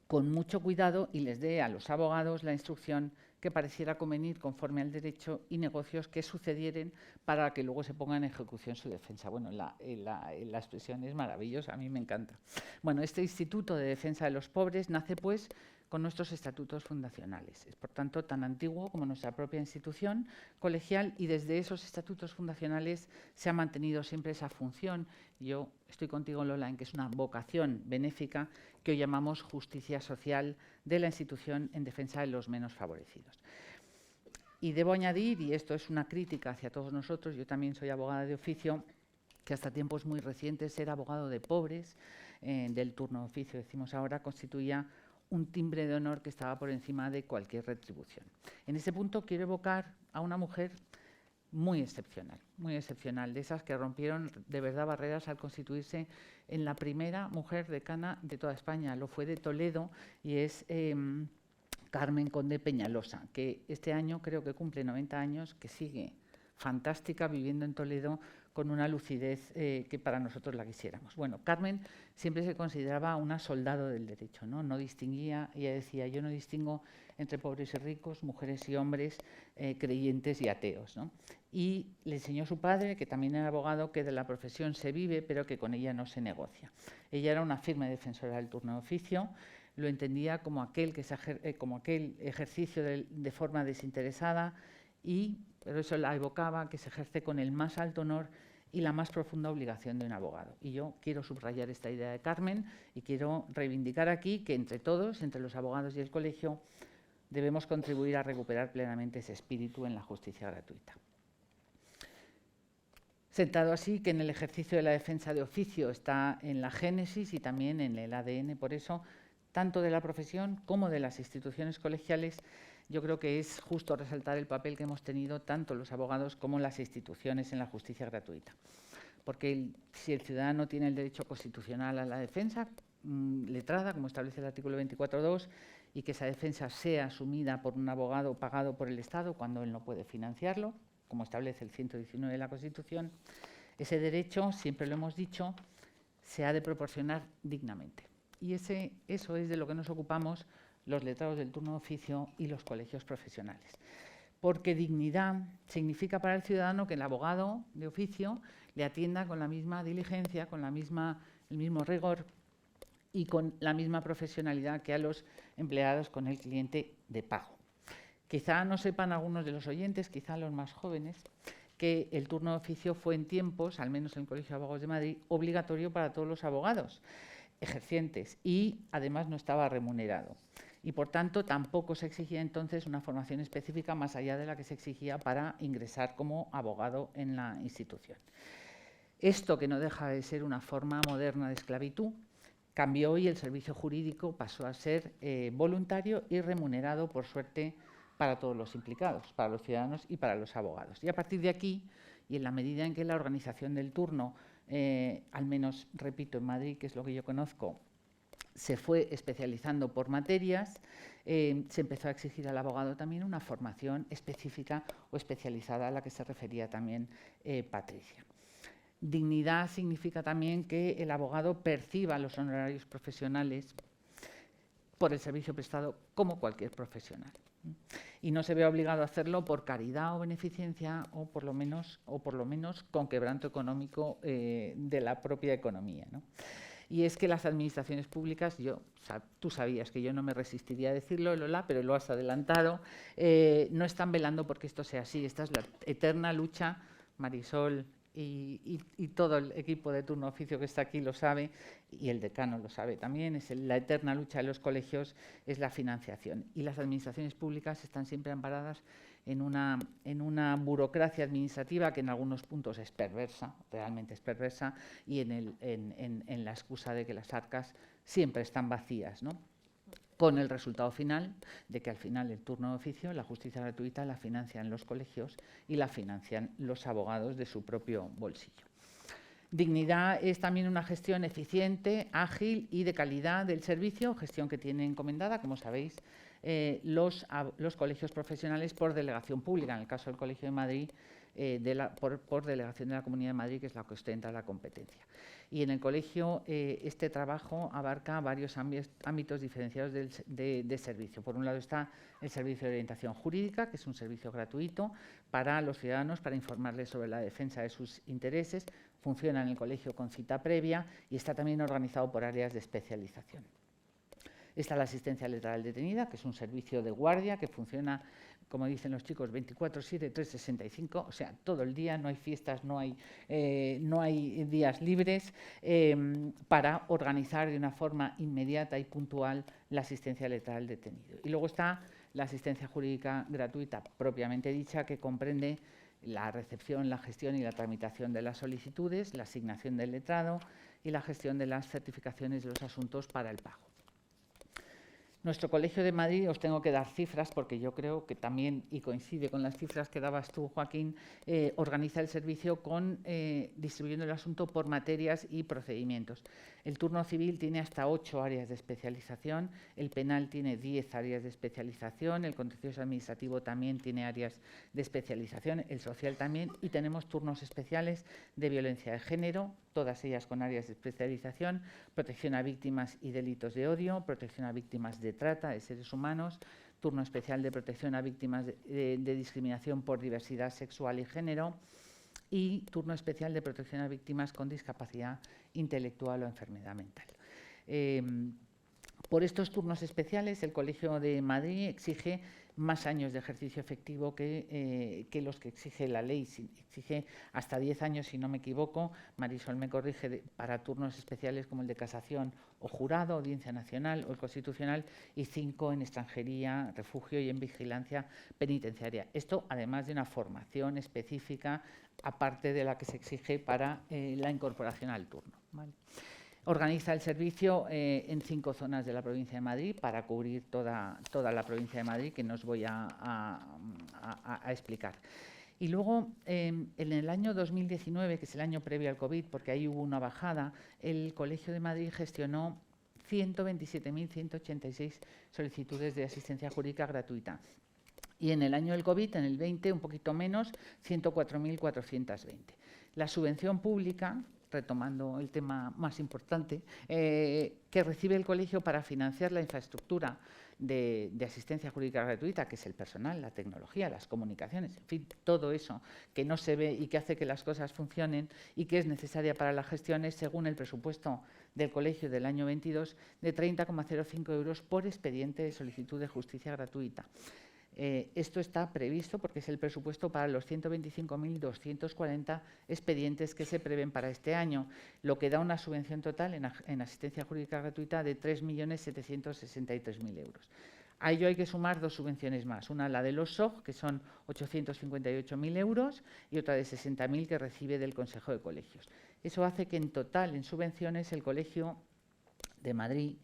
con mucho cuidado y les dé a los abogados la instrucción que pareciera convenir conforme al derecho y negocios que sucedieren para que luego se ponga en ejecución su defensa. Bueno, la expresión es maravillosa, a mí me encanta. Bueno, este Instituto de Defensa de los Pobres nace, pues, con nuestros estatutos fundacionales. Es, por tanto, tan antiguo como nuestra propia institución colegial y desde esos estatutos fundacionales se ha mantenido siempre esa función. Yo estoy contigo, Lola, en que es una vocación benéfica que hoy llamamos justicia social de la institución en defensa de los menos favorecidos. Y debo añadir, y esto es una crítica hacia todos nosotros, yo también soy abogada de oficio, que hasta tiempos muy recientes ser abogado de pobres, del turno de oficio, decimos ahora, constituía un timbre de honor que estaba por encima de cualquier retribución. En ese punto quiero evocar a una mujer muy excepcional, de esas que rompieron de verdad barreras al constituirse en la primera mujer decana de toda España. Lo fue de Toledo y es Carmen Conde Peñalosa, que este año creo que cumple 90 años, que sigue fantástica viviendo en Toledo con una lucidez que para nosotros la quisiéramos. Bueno, Carmen siempre se consideraba una soldado del derecho, ¿no? No distinguía, ella decía, yo no distingo entre pobres y ricos, mujeres y hombres, creyentes y ateos, ¿no? Y le enseñó a su padre, que también era abogado, que de la profesión se vive, pero que con ella no se negocia. Ella era una firme defensora del turno de oficio, lo entendía como aquel ejercicio de forma desinteresada y, pero eso la evocaba, que se ejerce con el más alto honor y la más profunda obligación de un abogado. Y yo quiero subrayar esta idea de Carmen y quiero reivindicar aquí que entre todos, entre los abogados y el colegio, debemos contribuir a recuperar plenamente ese espíritu en la justicia gratuita. Sentado así que en el ejercicio de la defensa de oficio está en la génesis y también en el ADN, por eso, tanto de la profesión como de las instituciones colegiales, yo creo que es justo resaltar el papel que hemos tenido tanto los abogados como las instituciones en la justicia gratuita. Porque si el ciudadano tiene el derecho constitucional a la defensa letrada, como establece el artículo 24.2, y que esa defensa sea asumida por un abogado pagado por el Estado cuando él no puede financiarlo, como establece el 119 de la Constitución, ese derecho, siempre lo hemos dicho, se ha de proporcionar dignamente. Y eso es de lo que nos ocupamos los letrados del turno de oficio y los colegios profesionales. Porque dignidad significa para el ciudadano que el abogado de oficio le atienda con la misma diligencia, con el mismo rigor y con la misma profesionalidad que a los empleados con el cliente de pago. Quizá no sepan algunos de los oyentes, quizá los más jóvenes, que el turno de oficio fue en tiempos, al menos en el Colegio de Abogados de Madrid, obligatorio para todos los abogados ejercientes y además no estaba remunerado. Y por tanto tampoco se exigía entonces una formación específica más allá de la que se exigía para ingresar como abogado en la institución. Esto, que no deja de ser una forma moderna de esclavitud, cambió y el servicio jurídico pasó a ser voluntario y remunerado, por suerte, para todos los implicados, para los ciudadanos y para los abogados. Y a partir de aquí, y en la medida en que la organización del turno, al menos, repito, en Madrid, que es lo que yo conozco, se fue especializando por materias, se empezó a exigir al abogado también una formación específica o especializada a la que se refería también Patricia. Dignidad significa también que el abogado perciba los honorarios profesionales por el servicio prestado como cualquier profesional. Y no se ve obligado a hacerlo por caridad o beneficencia o por lo menos con quebranto económico de la propia economía, ¿no? Y es que las administraciones públicas, tú sabías que yo no me resistiría a decirlo, Lola, pero lo has adelantado, no están velando porque esto sea así. Esta es la eterna lucha, Marisol y todo el equipo de turno oficio que está aquí lo sabe, y el decano lo sabe también, es la eterna lucha de los colegios, es la financiación. Y las administraciones públicas están siempre amparadas en una burocracia administrativa que en algunos puntos es perversa, realmente es perversa, y en la excusa de que las arcas siempre están vacías, ¿no? Con el resultado final de que al final el turno de oficio, la justicia gratuita, la financian los colegios y la financian los abogados de su propio bolsillo. Dignidad es también una gestión eficiente, ágil y de calidad del servicio, gestión que tiene encomendada, como sabéis, los colegios profesionales por delegación pública. En el caso del Colegio de Madrid, por delegación de la Comunidad de Madrid, que es la que ostenta la competencia. Y en el colegio este trabajo abarca varios ámbitos diferenciados de servicio. Por un lado está el servicio de orientación jurídica, que es un servicio gratuito para los ciudadanos, para informarles sobre la defensa de sus intereses. Funciona en el colegio con cita previa y está también organizado por áreas de especialización. Está la asistencia legal detenida, que es un servicio de guardia que funciona, como dicen los chicos, 24/7, 365, o sea, todo el día, no hay fiestas, no hay días libres, para organizar de una forma inmediata y puntual la asistencia legal al detenido. Y luego está la asistencia jurídica gratuita propiamente dicha, que comprende la recepción, la gestión y la tramitación de las solicitudes, la asignación del letrado y la gestión de las certificaciones de los asuntos para el pago. Nuestro Colegio de Madrid, os tengo que dar cifras porque yo creo que también, y coincide con las cifras que dabas tú, Joaquín, organiza el servicio distribuyendo el asunto por materias y procedimientos. El turno civil tiene hasta 8 áreas de especialización, el penal tiene 10 áreas de especialización, el contencioso administrativo también tiene áreas de especialización, el social también, y tenemos turnos especiales de violencia de género, todas ellas con áreas de especialización, protección a víctimas y delitos de odio, protección a víctimas de trata de seres humanos, turno especial de protección a víctimas de discriminación por diversidad sexual y género, y turno especial de protección a víctimas con discapacidad intelectual o enfermedad mental. Por estos turnos especiales, el Colegio de Madrid exige más años de ejercicio efectivo que los que exige la ley. Exige hasta 10 años, si no me equivoco, Marisol me corrige, para turnos especiales como el de casación o jurado, Audiencia Nacional o el Constitucional, y 5 en extranjería, refugio y en vigilancia penitenciaria. Esto además de una formación específica, aparte de la que se exige para la incorporación al turno, ¿vale? Organiza el servicio en 5 zonas de la provincia de Madrid para cubrir toda la provincia de Madrid, que no os voy a explicar. Y luego, en el año 2019, que es el año previo al COVID, porque ahí hubo una bajada, el Colegio de Madrid gestionó 127.186 solicitudes de asistencia jurídica gratuita. Y en el año del COVID, en el 20, un poquito menos, 104.420. La subvención pública, retomando el tema más importante, que recibe el colegio para financiar la infraestructura de asistencia jurídica gratuita, que es el personal, la tecnología, las comunicaciones, en fin, todo eso que no se ve y que hace que las cosas funcionen y que es necesaria para la gestión, es, según el presupuesto del colegio del año 22, de 30,05 euros por expediente de solicitud de justicia gratuita. Esto está previsto porque es el presupuesto para los 125.240 expedientes que se prevén para este año, lo que da una subvención total en asistencia jurídica gratuita de 3.763.000 euros. A ello hay que sumar 2 subvenciones más, una la de los SOG, que son 858.000 euros, y otra de 60.000 que recibe del Consejo de Colegios. Eso hace que en total en subvenciones el Colegio de Madrid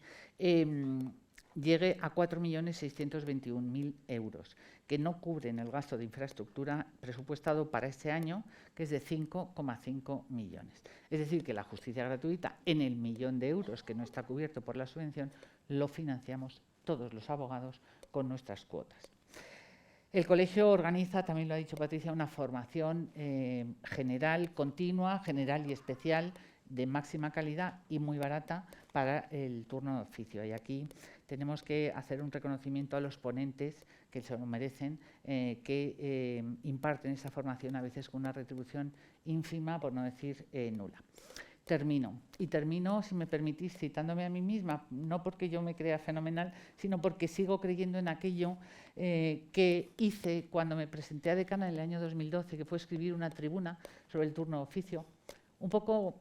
llegue a 4.621.000 euros, que no cubren el gasto de infraestructura presupuestado para este año, que es de 5,5 millones. Es decir, que la justicia gratuita, en el 1.000.000 de euros que no está cubierto por la subvención, lo financiamos todos los abogados con nuestras cuotas. El colegio organiza, también lo ha dicho Patricia, una formación general, continua, general y especial, de máxima calidad y muy barata para el turno de oficio. Y aquí tenemos que hacer un reconocimiento a los ponentes, que se lo merecen, que imparten esa formación a veces con una retribución ínfima, por no decir nula. Termino, si me permitís, citándome a mí misma, no porque yo me crea fenomenal, sino porque sigo creyendo en aquello que hice cuando me presenté a decana en el año 2012, que fue escribir una tribuna sobre el turno de oficio, un poco,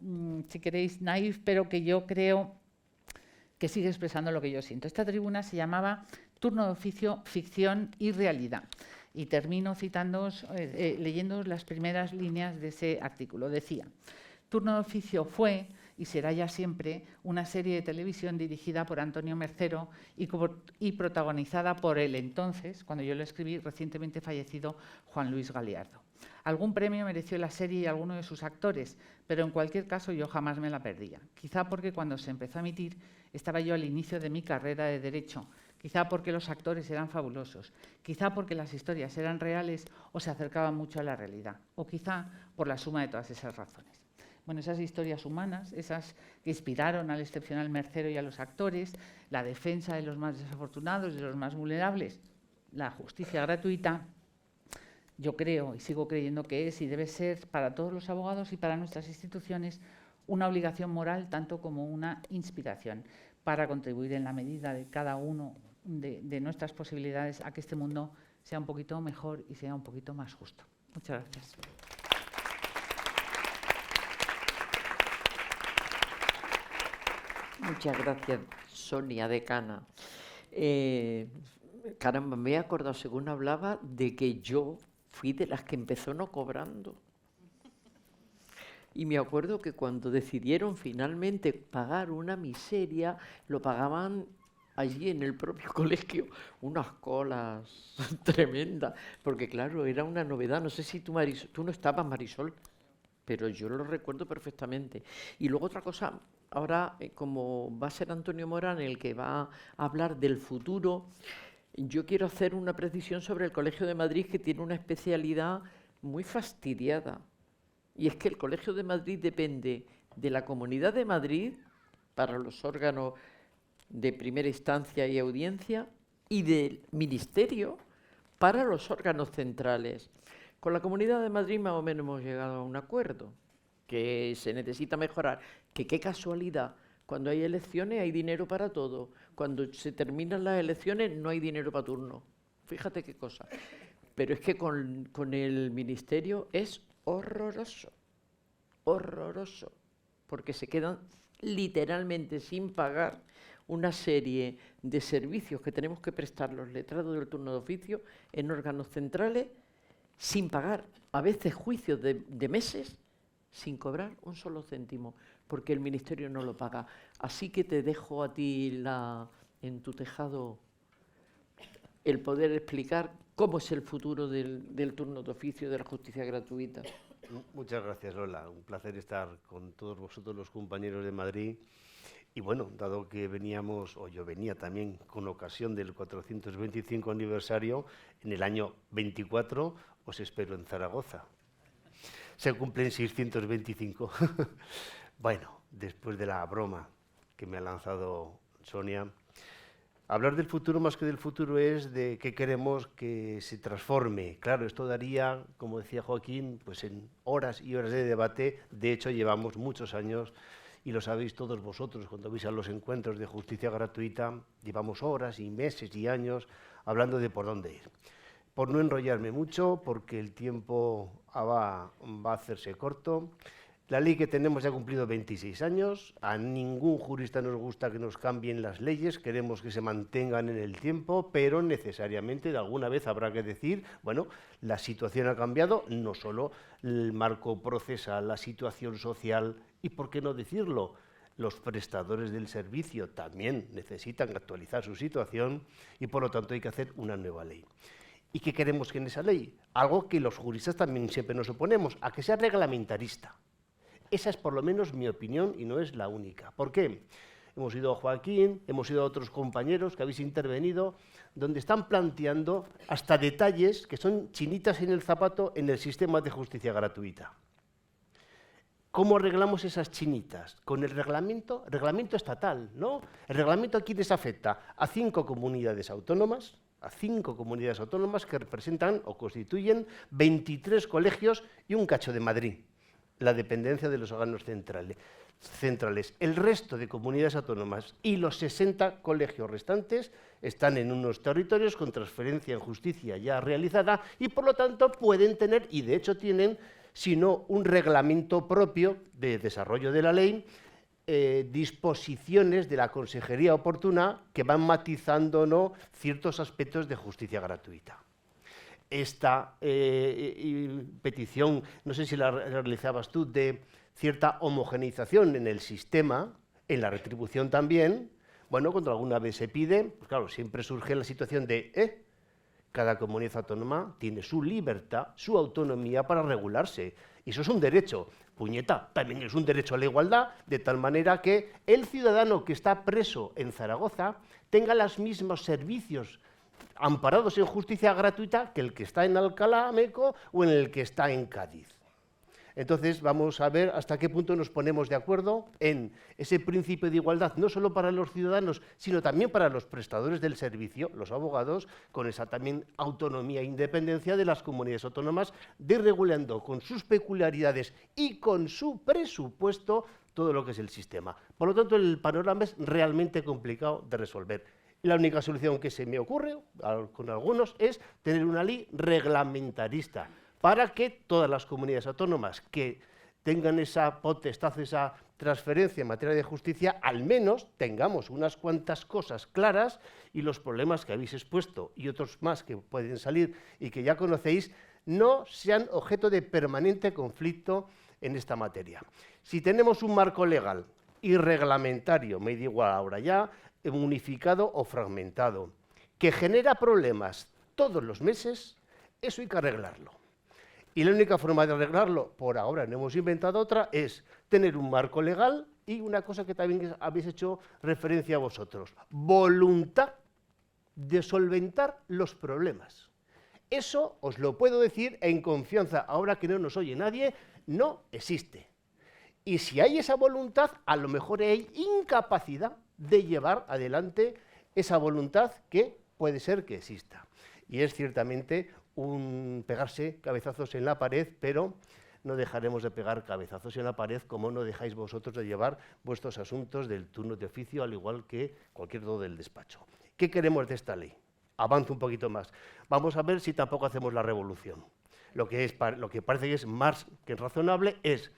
si queréis, naif, pero que yo creo que sigue expresando lo que yo siento. Esta tribuna se llamaba Turno de oficio, ficción y realidad. Y termino citándoos, leyendo las primeras líneas de ese artículo. Decía: Turno de oficio fue y será ya siempre una serie de televisión dirigida por Antonio Mercero y protagonizada por el entonces, cuando yo lo escribí, recientemente fallecido Juan Luis Galiardo. Algún premio mereció la serie y alguno de sus actores, pero en cualquier caso yo jamás me la perdía. Quizá porque cuando se empezó a emitir estaba yo al inicio de mi carrera de Derecho, quizá porque los actores eran fabulosos, quizá porque las historias eran reales o se acercaban mucho a la realidad, o quizá por la suma de todas esas razones. Bueno, esas historias humanas, esas que inspiraron al excepcional Mercero y a los actores, la defensa de los más desafortunados, de los más vulnerables, la justicia gratuita, yo creo y sigo creyendo que es y debe ser para todos los abogados y para nuestras instituciones una obligación moral tanto como una inspiración para contribuir en la medida de cada uno de nuestras posibilidades a que este mundo sea un poquito mejor y sea un poquito más justo. Muchas gracias. Muchas gracias, Sonia Decana. Caramba, me he acordado, según hablaba, de que yo fui de las que empezó no cobrando. Y me acuerdo que cuando decidieron finalmente pagar una miseria, lo pagaban allí en el propio colegio, unas colas tremendas, porque claro, era una novedad. No sé si tú no estabas, Marisol, pero yo lo recuerdo perfectamente. Y luego otra cosa, ahora como va a ser Antonio Morán el que va a hablar del futuro, yo quiero hacer una precisión sobre el Colegio de Madrid, que tiene una especialidad muy fastidiada. Y es que el Colegio de Madrid depende de la Comunidad de Madrid para los órganos de primera instancia y audiencia y del Ministerio para los órganos centrales. Con la Comunidad de Madrid más o menos hemos llegado a un acuerdo, que se necesita mejorar, que qué casualidad, cuando hay elecciones hay dinero para todo, cuando se terminan las elecciones no hay dinero para turno. Fíjate qué cosa. Pero es que con el Ministerio es horroroso, horroroso, porque se quedan literalmente sin pagar una serie de servicios que tenemos que prestar los letrados del turno de oficio en órganos centrales, sin pagar, a veces juicios de meses, sin cobrar un solo céntimo, porque el Ministerio no lo paga. Así que te dejo a ti en tu tejado el poder explicar cómo es el futuro del turno de oficio, de la justicia gratuita. Muchas gracias, Lola. Un placer estar con todos vosotros, los compañeros de Madrid. Y bueno, dado que veníamos, o yo venía también con ocasión del 425 aniversario, en el año 24 os espero en Zaragoza. Se cumplen 625. Bueno, después de la broma que me ha lanzado Sonia, hablar del futuro más que del futuro es de qué queremos que se transforme. Claro, esto daría, como decía Joaquín, pues en horas y horas de debate. De hecho, llevamos muchos años, y lo sabéis todos vosotros cuando vais a los encuentros de justicia gratuita, llevamos horas y meses y años hablando de por dónde ir. Por no enrollarme mucho, porque el tiempo va a hacerse corto, la ley que tenemos ya ha cumplido 26 años, a ningún jurista nos gusta que nos cambien las leyes, queremos que se mantengan en el tiempo, pero necesariamente de alguna vez habrá que decir, bueno, la situación ha cambiado, no solo el marco procesal, la situación social, y por qué no decirlo, los prestadores del servicio también necesitan actualizar su situación y por lo tanto hay que hacer una nueva ley. ¿Y qué queremos que en esa ley? Algo que los juristas también siempre nos oponemos, a que sea reglamentarista. Esa es por lo menos mi opinión y no es la única. ¿Por qué? Hemos ido a Joaquín, hemos ido a otros compañeros que habéis intervenido, donde están planteando hasta detalles que son chinitas en el zapato en el sistema de justicia gratuita. ¿Cómo arreglamos esas chinitas? Con el reglamento estatal, ¿no? El reglamento a quiénes afecta, a 5 comunidades autónomas, que representan o constituyen 23 colegios y un cacho de Madrid, la dependencia de los órganos centrales. El resto de comunidades autónomas y los 60 colegios restantes están en unos territorios con transferencia en justicia ya realizada y por lo tanto pueden tener, y de hecho tienen, sino un reglamento propio de desarrollo de la ley, disposiciones de la consejería oportuna que van matizando, ¿no?, ciertos aspectos de justicia gratuita. Esta petición, no sé si la realizabas tú, de cierta homogeneización en el sistema, en la retribución también, bueno, cuando alguna vez se pide, pues claro, siempre surge la situación de Cada comunidad autónoma tiene su libertad, su autonomía para regularse. Y eso es un derecho. Puñeta, también es un derecho a la igualdad, de tal manera que el ciudadano que está preso en Zaragoza tenga los mismos servicios amparados en justicia gratuita que el que está en Alcalá Meco o en el que está en Cádiz. Entonces, vamos a ver hasta qué punto nos ponemos de acuerdo en ese principio de igualdad, no solo para los ciudadanos, sino también para los prestadores del servicio, los abogados, con esa también autonomía e independencia de las comunidades autónomas, desregulando con sus peculiaridades y con su presupuesto todo lo que es el sistema. Por lo tanto, el panorama es realmente complicado de resolver. La única solución que se me ocurre, con algunos, es tener una ley reglamentarista, para que todas las comunidades autónomas que tengan esa potestad, esa transferencia en materia de justicia, al menos tengamos unas cuantas cosas claras y los problemas que habéis expuesto y otros más que pueden salir y que ya conocéis, no sean objeto de permanente conflicto en esta materia. Si tenemos un marco legal y reglamentario, me da igual ahora ya, unificado o fragmentado, que genera problemas todos los meses, eso hay que arreglarlo. Y la única forma de arreglarlo, por ahora no hemos inventado otra, es tener un marco legal y una cosa que también habéis hecho referencia a vosotros, voluntad de solventar los problemas. Eso os lo puedo decir en confianza, ahora que no nos oye nadie, no existe. Y si hay esa voluntad, a lo mejor hay incapacidad de llevar adelante esa voluntad que puede ser que exista. Y es ciertamente un pegarse cabezazos en la pared, pero no dejaremos de pegar cabezazos en la pared como no dejáis vosotros de llevar vuestros asuntos del turno de oficio, al igual que cualquier otro del despacho. ¿Qué queremos de esta ley? Avanzo un poquito más. Vamos a ver si tampoco hacemos la revolución. Lo que parece que es más que razonable es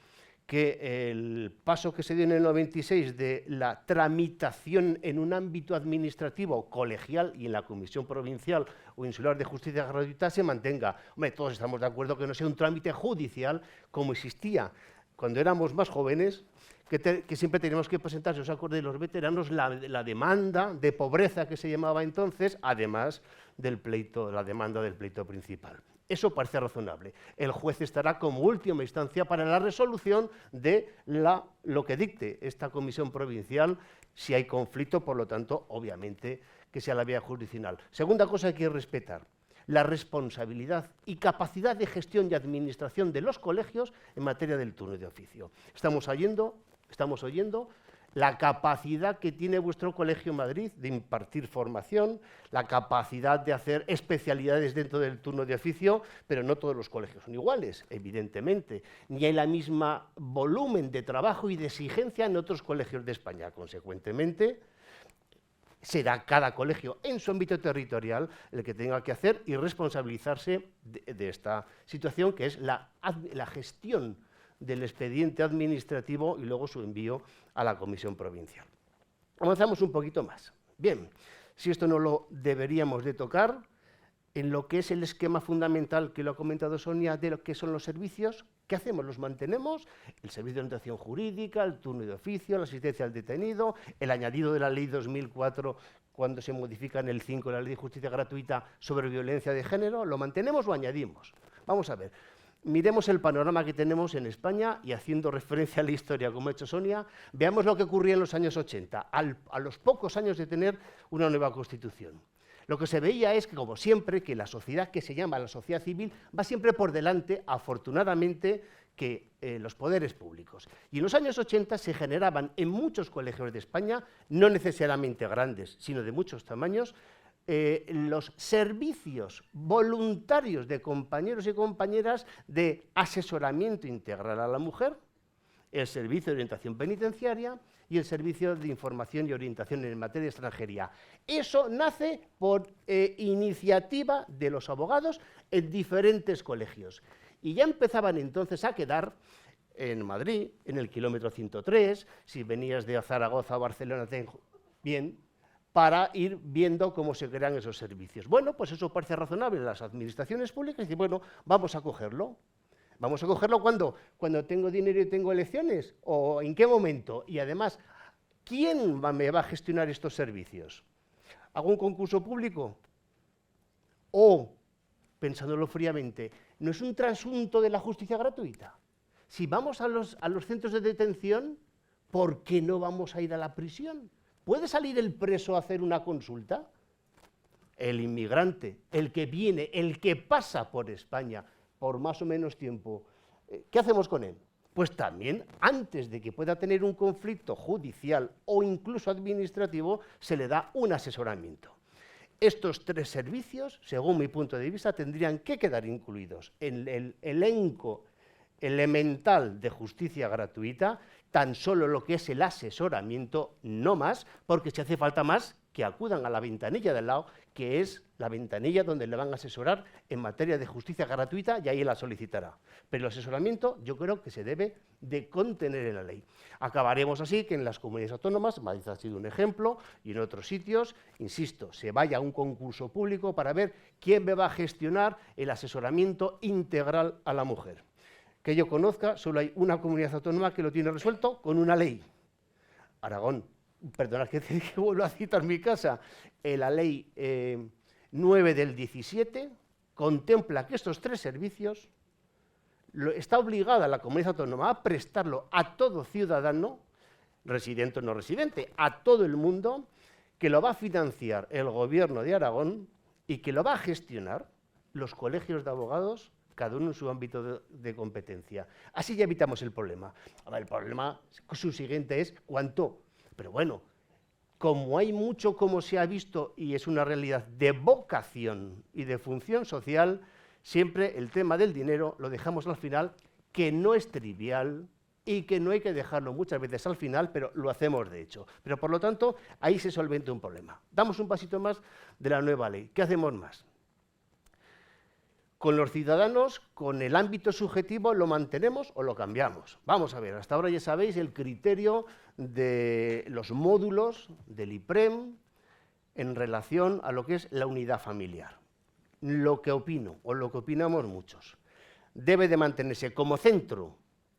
que el paso que se dio en el 96 de la tramitación en un ámbito administrativo colegial y en la Comisión Provincial o Insular de Justicia Gratuita se mantenga. Hombre, todos estamos de acuerdo que no sea un trámite judicial como existía cuando éramos más jóvenes, que siempre teníamos que presentar, si os acordáis, los veteranos, la demanda de pobreza que se llamaba entonces, además del pleito, la demanda del pleito principal. Eso parece razonable. El juez estará como última instancia para la resolución de lo que dicte esta comisión provincial, si hay conflicto, por lo tanto, obviamente, que sea la vía jurisdiccional. Segunda cosa que hay que respetar, la responsabilidad y capacidad de gestión y administración de los colegios en materia del turno de oficio. Estamos oyendo la capacidad que tiene vuestro Colegio en Madrid de impartir formación, la capacidad de hacer especialidades dentro del turno de oficio, pero no todos los colegios son iguales, evidentemente, ni hay la misma volumen de trabajo y de exigencia en otros colegios de España. Consecuentemente, será cada colegio en su ámbito territorial el que tenga que hacer y responsabilizarse de esta situación, que es la gestión del expediente administrativo y luego su envío a la Comisión Provincial. Avanzamos un poquito más. Bien, si esto no lo deberíamos de tocar, en lo que es el esquema fundamental que lo ha comentado Sonia, de lo que son los servicios, ¿qué hacemos? ¿Los mantenemos? El servicio de orientación jurídica, el turno de oficio, la asistencia al detenido, el añadido de la Ley 2004 cuando se modifica en el 5 la Ley de Justicia Gratuita sobre violencia de género, ¿lo mantenemos o añadimos? Vamos a ver. Miremos el panorama que tenemos en España y haciendo referencia a la historia, como ha hecho Sonia, veamos lo que ocurría en los años 80, a los pocos años de tener una nueva Constitución. Lo que se veía es que, como siempre, que la sociedad que se llama la sociedad civil va siempre por delante, afortunadamente, que los poderes públicos. Y en los años 80 se generaban en muchos colegios de España, no necesariamente grandes, sino de muchos tamaños, los servicios voluntarios de compañeros y compañeras de asesoramiento integral a la mujer, el servicio de orientación penitenciaria y el servicio de información y orientación en materia de extranjería. Eso nace por iniciativa de los abogados en diferentes colegios. Y ya empezaban entonces a quedar en Madrid, en el kilómetro 103, si venías de Zaragoza o Barcelona, bien, para ir viendo cómo se crean esos servicios. Bueno, pues eso parece razonable en las administraciones públicas y bueno, vamos a cogerlo. ¿Vamos a cogerlo cuándo? ¿Cuando tengo dinero y tengo elecciones? ¿O en qué momento? Y además, ¿quién me va a gestionar estos servicios? ¿Hago un concurso público? O, pensándolo fríamente, ¿no es un trasunto de la justicia gratuita? Si vamos a los centros de detención, ¿por qué no vamos a ir a la prisión? ¿Puede salir el preso a hacer una consulta? El inmigrante, el que viene, el que pasa por España por más o menos tiempo, ¿qué hacemos con él? Pues también, antes de que pueda tener un conflicto judicial o incluso administrativo, se le da un asesoramiento. Estos 3 servicios, según mi punto de vista, tendrían que quedar incluidos en el elenco elemental de justicia gratuita, tan solo lo que es el asesoramiento, no más, porque si hace falta más, que acudan a la ventanilla de al lado, que es la ventanilla donde le van a asesorar en materia de justicia gratuita y ahí la solicitará. Pero el asesoramiento yo creo que se debe de contener en la ley. Acabaremos así que en las comunidades autónomas, Madrid ha sido un ejemplo, y en otros sitios, insisto, se vaya a un concurso público para ver quién me va a gestionar el asesoramiento integral a la mujer. Que yo conozca, solo hay una comunidad autónoma que lo tiene resuelto con una ley. Aragón. Perdonad que vuelvo a citar mi casa, la ley 9 del 17 contempla que estos 3 servicios está obligada la comunidad autónoma a prestarlo a todo ciudadano, residente o no residente, a todo el mundo, que lo va a financiar el gobierno de Aragón y que lo va a gestionar los colegios de abogados, cada uno en su ámbito de competencia. Así ya evitamos el problema. Ahora, el problema subsiguiente es cuánto. Pero bueno, como hay mucho, como se ha visto, y es una realidad de vocación y de función social, siempre el tema del dinero lo dejamos al final, que no es trivial y que no hay que dejarlo muchas veces al final, pero lo hacemos de hecho. Pero por lo tanto, ahí se solventa un problema. Damos un pasito más de la nueva ley. ¿Qué hacemos más? Con los ciudadanos, con el ámbito subjetivo, ¿lo mantenemos o lo cambiamos? Vamos a ver, hasta ahora ya sabéis el criterio de los módulos del IPREM en relación a lo que es la unidad familiar. Lo que opino, o lo que opinamos muchos, debe de mantenerse como centro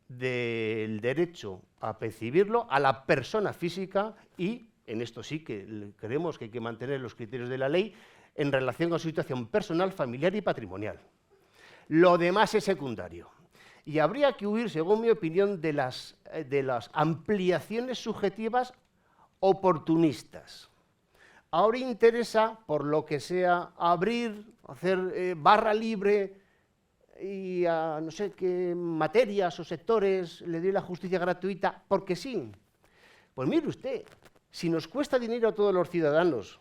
del derecho a percibirlo a la persona física y, en esto sí que creemos que hay que mantener los criterios de la ley, en relación con su situación personal, familiar y patrimonial. Lo demás es secundario. Y habría que huir, según mi opinión, de las ampliaciones subjetivas oportunistas. Ahora interesa, por lo que sea, abrir, hacer barra libre y a no sé qué materias o sectores le doy la justicia gratuita, porque sí. Pues mire usted, si nos cuesta dinero a todos los ciudadanos,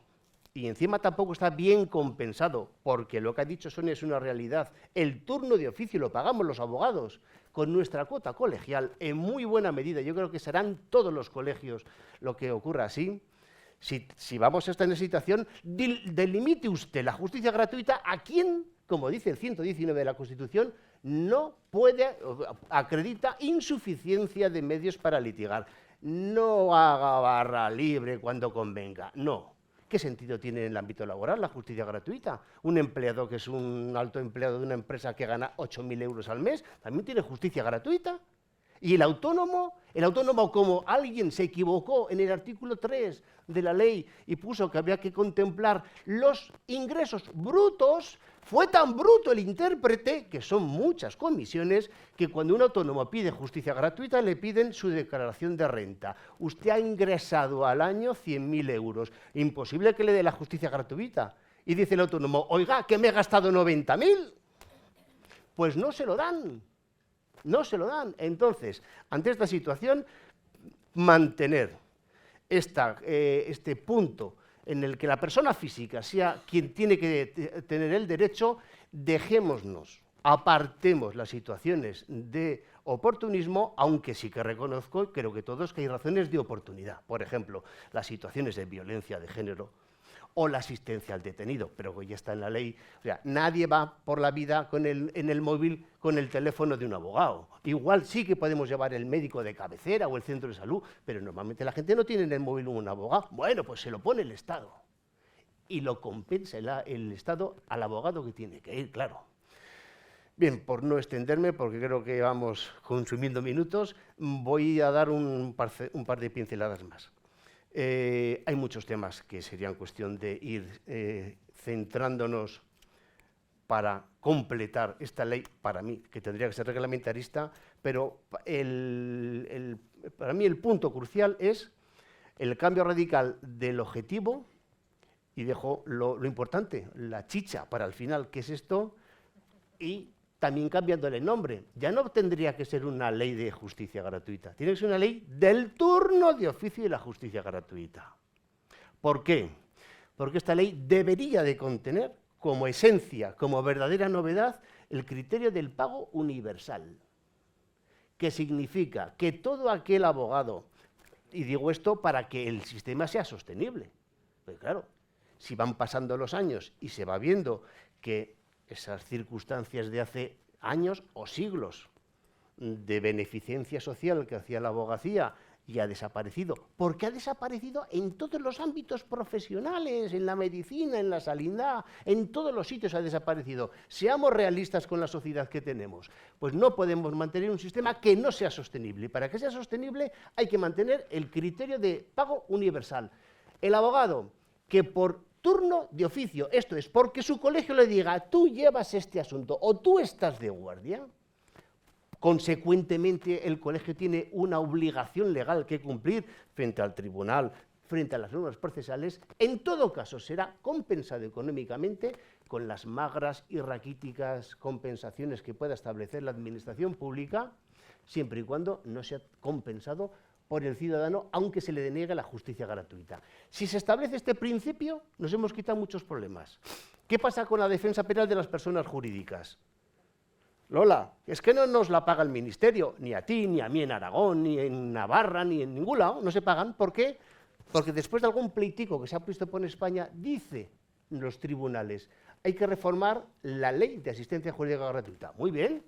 y encima tampoco está bien compensado, porque lo que ha dicho Sonia es una realidad. El turno de oficio lo pagamos los abogados con nuestra cuota colegial, en muy buena medida. Yo creo que serán todos los colegios lo que ocurra así. Si vamos a estar en esa situación, delimite usted la justicia gratuita a quien, como dice el 119 de la Constitución, no puede, acredita insuficiencia de medios para litigar. No haga barra libre cuando convenga, no. ¿Qué sentido tiene en el ámbito laboral la justicia gratuita? Un empleado que es un alto empleado de una empresa que gana 8.000 euros al mes, ¿también tiene justicia gratuita? ¿Y el autónomo? El autónomo, como alguien se equivocó en el artículo 3 de la ley y puso que había que contemplar los ingresos brutos, fue tan bruto el intérprete, que son muchas comisiones, que cuando un autónomo pide justicia gratuita le piden su declaración de renta. Usted ha ingresado al año 100.000 euros. Imposible que le dé la justicia gratuita. Y dice el autónomo, oiga, que me he gastado 90.000. Pues no se lo dan. No se lo dan. Entonces, ante esta situación, mantener este punto en el que la persona física sea quien tiene que tener el derecho, dejémonos, apartemos las situaciones de oportunismo, aunque sí que reconozco, creo que todos, que hay razones de oportunidad. Por ejemplo, las situaciones de violencia de género o la asistencia al detenido, pero que ya está en la ley. O sea, nadie va por la vida en el móvil con el teléfono de un abogado. Igual sí que podemos llevar el médico de cabecera o el centro de salud, pero normalmente la gente no tiene en el móvil un abogado. Bueno, pues se lo pone el Estado y lo compensa el Estado al abogado que tiene que ir, claro. Bien, por no extenderme, porque creo que vamos consumiendo minutos, voy a dar un par de pinceladas más. Hay muchos temas que serían cuestión de ir centrándonos para completar esta ley, para mí, que tendría que ser reglamentarista, pero para mí el punto crucial es el cambio radical del objetivo, y dejo lo importante, la chicha para el final, que es esto, y también cambiándole el nombre. Ya no tendría que ser una ley de justicia gratuita, tiene que ser una ley del turno de oficio y la justicia gratuita. ¿Por qué? Porque esta ley debería de contener como esencia, como verdadera novedad, el criterio del pago universal, que significa que todo aquel abogado, y digo esto para que el sistema sea sostenible, pues claro, si van pasando los años y se va viendo que esas circunstancias de hace años o siglos de beneficencia social que hacía la abogacía y ha desaparecido, porque ha desaparecido en todos los ámbitos profesionales, en la medicina, en la sanidad, en todos los sitios ha desaparecido. Seamos realistas con la sociedad que tenemos, pues no podemos mantener un sistema que no sea sostenible. Y para que sea sostenible hay que mantener el criterio de pago universal. El abogado que por turno de oficio, esto es, porque su colegio le diga, tú llevas este asunto o tú estás de guardia, consecuentemente, el colegio tiene una obligación legal que cumplir frente al tribunal, frente a las normas procesales. En todo caso, será compensado económicamente con las magras y raquíticas compensaciones que pueda establecer la administración pública, siempre y cuando no sea compensado por el ciudadano, aunque se le deniegue la justicia gratuita. Si se establece este principio, nos hemos quitado muchos problemas. ¿Qué pasa con la defensa penal de las personas jurídicas? Lola, es que no nos la paga el Ministerio, ni a ti, ni a mí en Aragón, ni en Navarra, ni en ningún lado, no se pagan. ¿Por qué? Porque después de algún pleitico que se ha puesto por España, dice los tribunales, hay que reformar la ley de asistencia jurídica gratuita. Muy bien,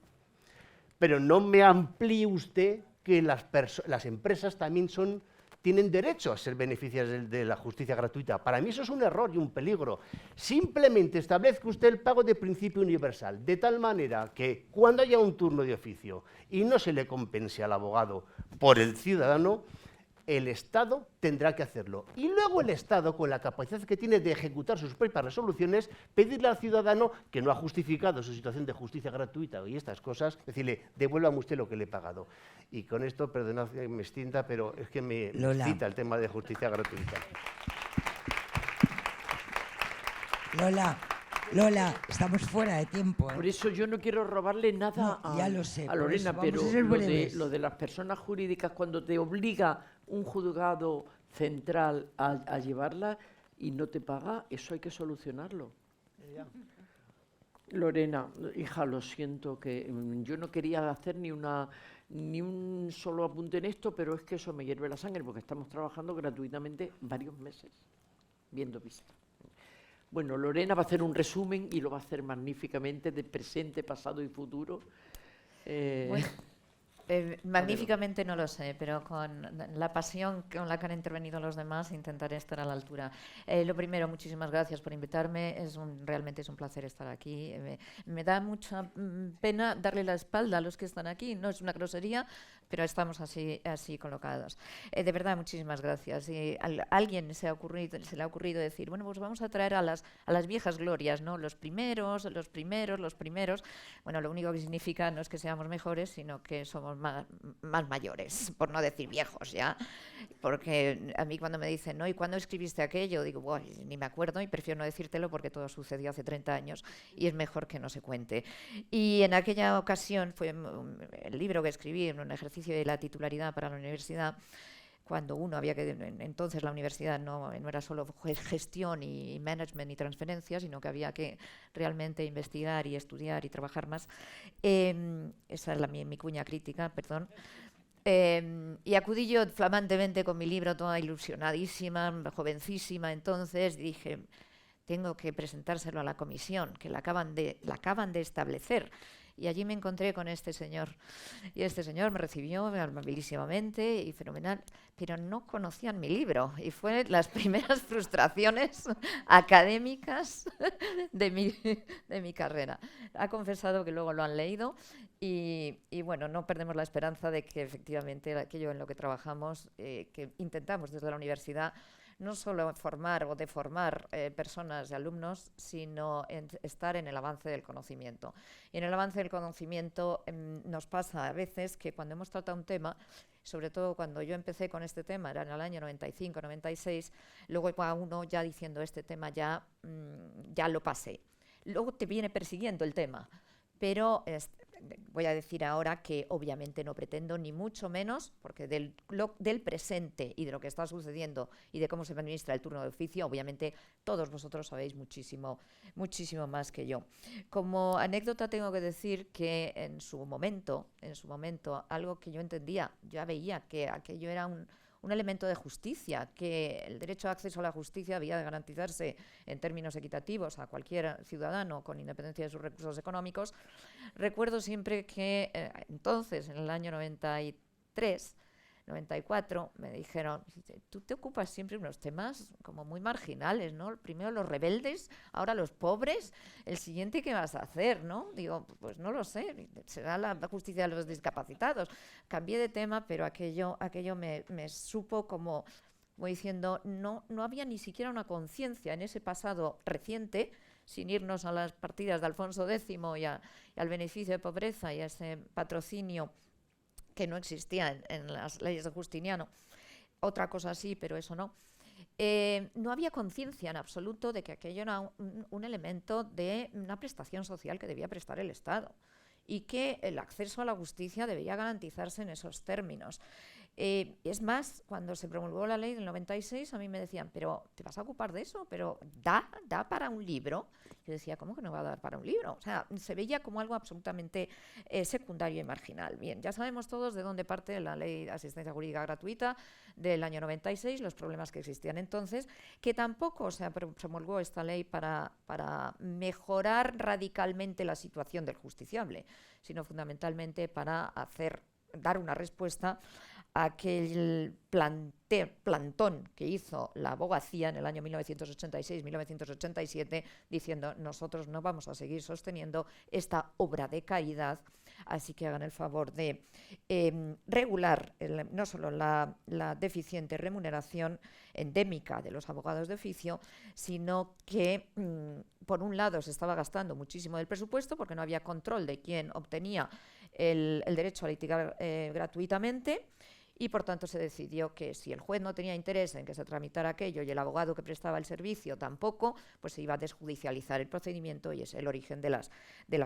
pero no me amplíe usted que las empresas también tienen derecho a ser beneficiarias de la justicia gratuita. Para mí eso es un error y un peligro. Simplemente establezca usted el pago de principio universal, de tal manera que cuando haya un turno de oficio y no se le compense al abogado por el ciudadano, el Estado tendrá que hacerlo. Y luego el Estado, con la capacidad que tiene de ejecutar sus propias resoluciones, pedirle al ciudadano que no ha justificado su situación de justicia gratuita y estas cosas, decirle, devuélvame usted lo que le he pagado. Y con esto, perdonad que me extienda, pero es que me cita el tema de justicia gratuita. Lola, estamos fuera de tiempo, ¿eh? Por eso yo no quiero robarle nada ya lo sé, a por Lorena, eso pero vamos a ser breves. lo de las personas jurídicas, cuando te obliga un juzgado central a llevarla y no te paga, eso hay que solucionarlo. Lorena, hija, lo siento, que yo no quería hacer ni un solo apunte en esto, pero es que eso me hierve la sangre, porque estamos trabajando gratuitamente varios meses, viendo vista. Bueno, Lorena va a hacer un resumen y lo va a hacer magníficamente de presente, pasado y futuro. Bueno, magníficamente no lo sé, pero con la pasión con la que han intervenido los demás intentaré estar a la altura. Lo primero, muchísimas gracias por invitarme. Realmente es un placer estar aquí. Me da mucha pena darle la espalda a los que están aquí. No es una grosería, pero estamos así colocados. De verdad, muchísimas gracias. Y a alguien se le ha ocurrido decir, bueno, pues vamos a traer a las viejas glorias, ¿no? Los primeros. Bueno, lo único que significa no es que seamos mejores, sino que somos más mayores, por no decir viejos, ¿ya? Porque a mí cuando me dicen, ¿no? ¿Y cuándo escribiste aquello? Digo, bueno, ni me acuerdo y prefiero no decírtelo porque todo sucedió hace 30 años y es mejor que no se cuente. Y en aquella ocasión fue el libro que escribí en un ejercicio de la titularidad para la universidad, cuando uno había que, entonces la universidad no era solo gestión y management y transferencias, sino que había que realmente investigar y estudiar y trabajar más. Esa es mi cuña crítica, perdón. Y acudí yo flamantemente con mi libro, toda ilusionadísima, jovencísima, entonces dije, tengo que presentárselo a la comisión, que la acaban de establecer. Y allí me encontré con este señor. Y este señor me recibió amabilísimamente y fenomenal, pero no conocían mi libro. Y fue las primeras frustraciones académicas de mi carrera. Ha confesado que luego lo han leído y bueno, no perdemos la esperanza de que efectivamente aquello en lo que trabajamos, que intentamos desde la universidad, no solo formar o deformar personas y alumnos, sino estar en el avance del conocimiento. Y en el avance del conocimiento nos pasa a veces que cuando hemos tratado un tema, sobre todo cuando yo empecé con este tema, era en el año 95, 96, luego va uno ya diciendo este tema ya lo pasé. Luego te viene persiguiendo el tema, pero voy a decir ahora que obviamente no pretendo ni mucho menos, porque del presente y de lo que está sucediendo y de cómo se administra el turno de oficio, obviamente todos vosotros sabéis muchísimo más que yo. Como anécdota tengo que decir que en su momento, algo que yo entendía, ya veía que aquello era un elemento de justicia, que el derecho de acceso a la justicia había de garantizarse en términos equitativos a cualquier ciudadano con independencia de sus recursos económicos. Recuerdo siempre que entonces, en el año 93, 94, me dijeron, tú te ocupas siempre de unos temas como muy marginales, ¿no? Primero los rebeldes, ahora los pobres, el siguiente ¿qué vas a hacer, no? Digo, pues no lo sé, será la justicia de los discapacitados. Cambié de tema, pero aquello me supo como diciendo, no había ni siquiera una conciencia en ese pasado reciente, sin irnos a las partidas de Alfonso X y al beneficio de pobreza y a ese patrocinio que no existía en las leyes de Justiniano. Otra cosa sí, pero eso no. No había conciencia en absoluto de que aquello era un elemento de una prestación social que debía prestar el Estado y que el acceso a la justicia debía garantizarse en esos términos. Es más, cuando se promulgó la ley del 96, a mí me decían, pero ¿te vas a ocupar de eso? ¿Pero da para un libro? Yo decía, ¿cómo que no va a dar para un libro? O sea, se veía como algo absolutamente secundario y marginal. Bien, ya sabemos todos de dónde parte la Ley de Asistencia Jurídica Gratuita del año 96, los problemas que existían entonces, que tampoco se promulgó esta ley para mejorar radicalmente la situación del justiciable, sino fundamentalmente para dar una respuesta a aquel plantón que hizo la abogacía en el año 1986-1987, diciendo nosotros no vamos a seguir sosteniendo esta obra de caridad, así que hagan el favor de regular no solo la deficiente remuneración endémica de los abogados de oficio, sino que por un lado se estaba gastando muchísimo del presupuesto porque no había control de quién obtenía el derecho a litigar gratuitamente, y por tanto se decidió que si el juez no tenía interés en que se tramitara aquello y el abogado que prestaba el servicio tampoco, pues se iba a desjudicializar el procedimiento, y es el origen de las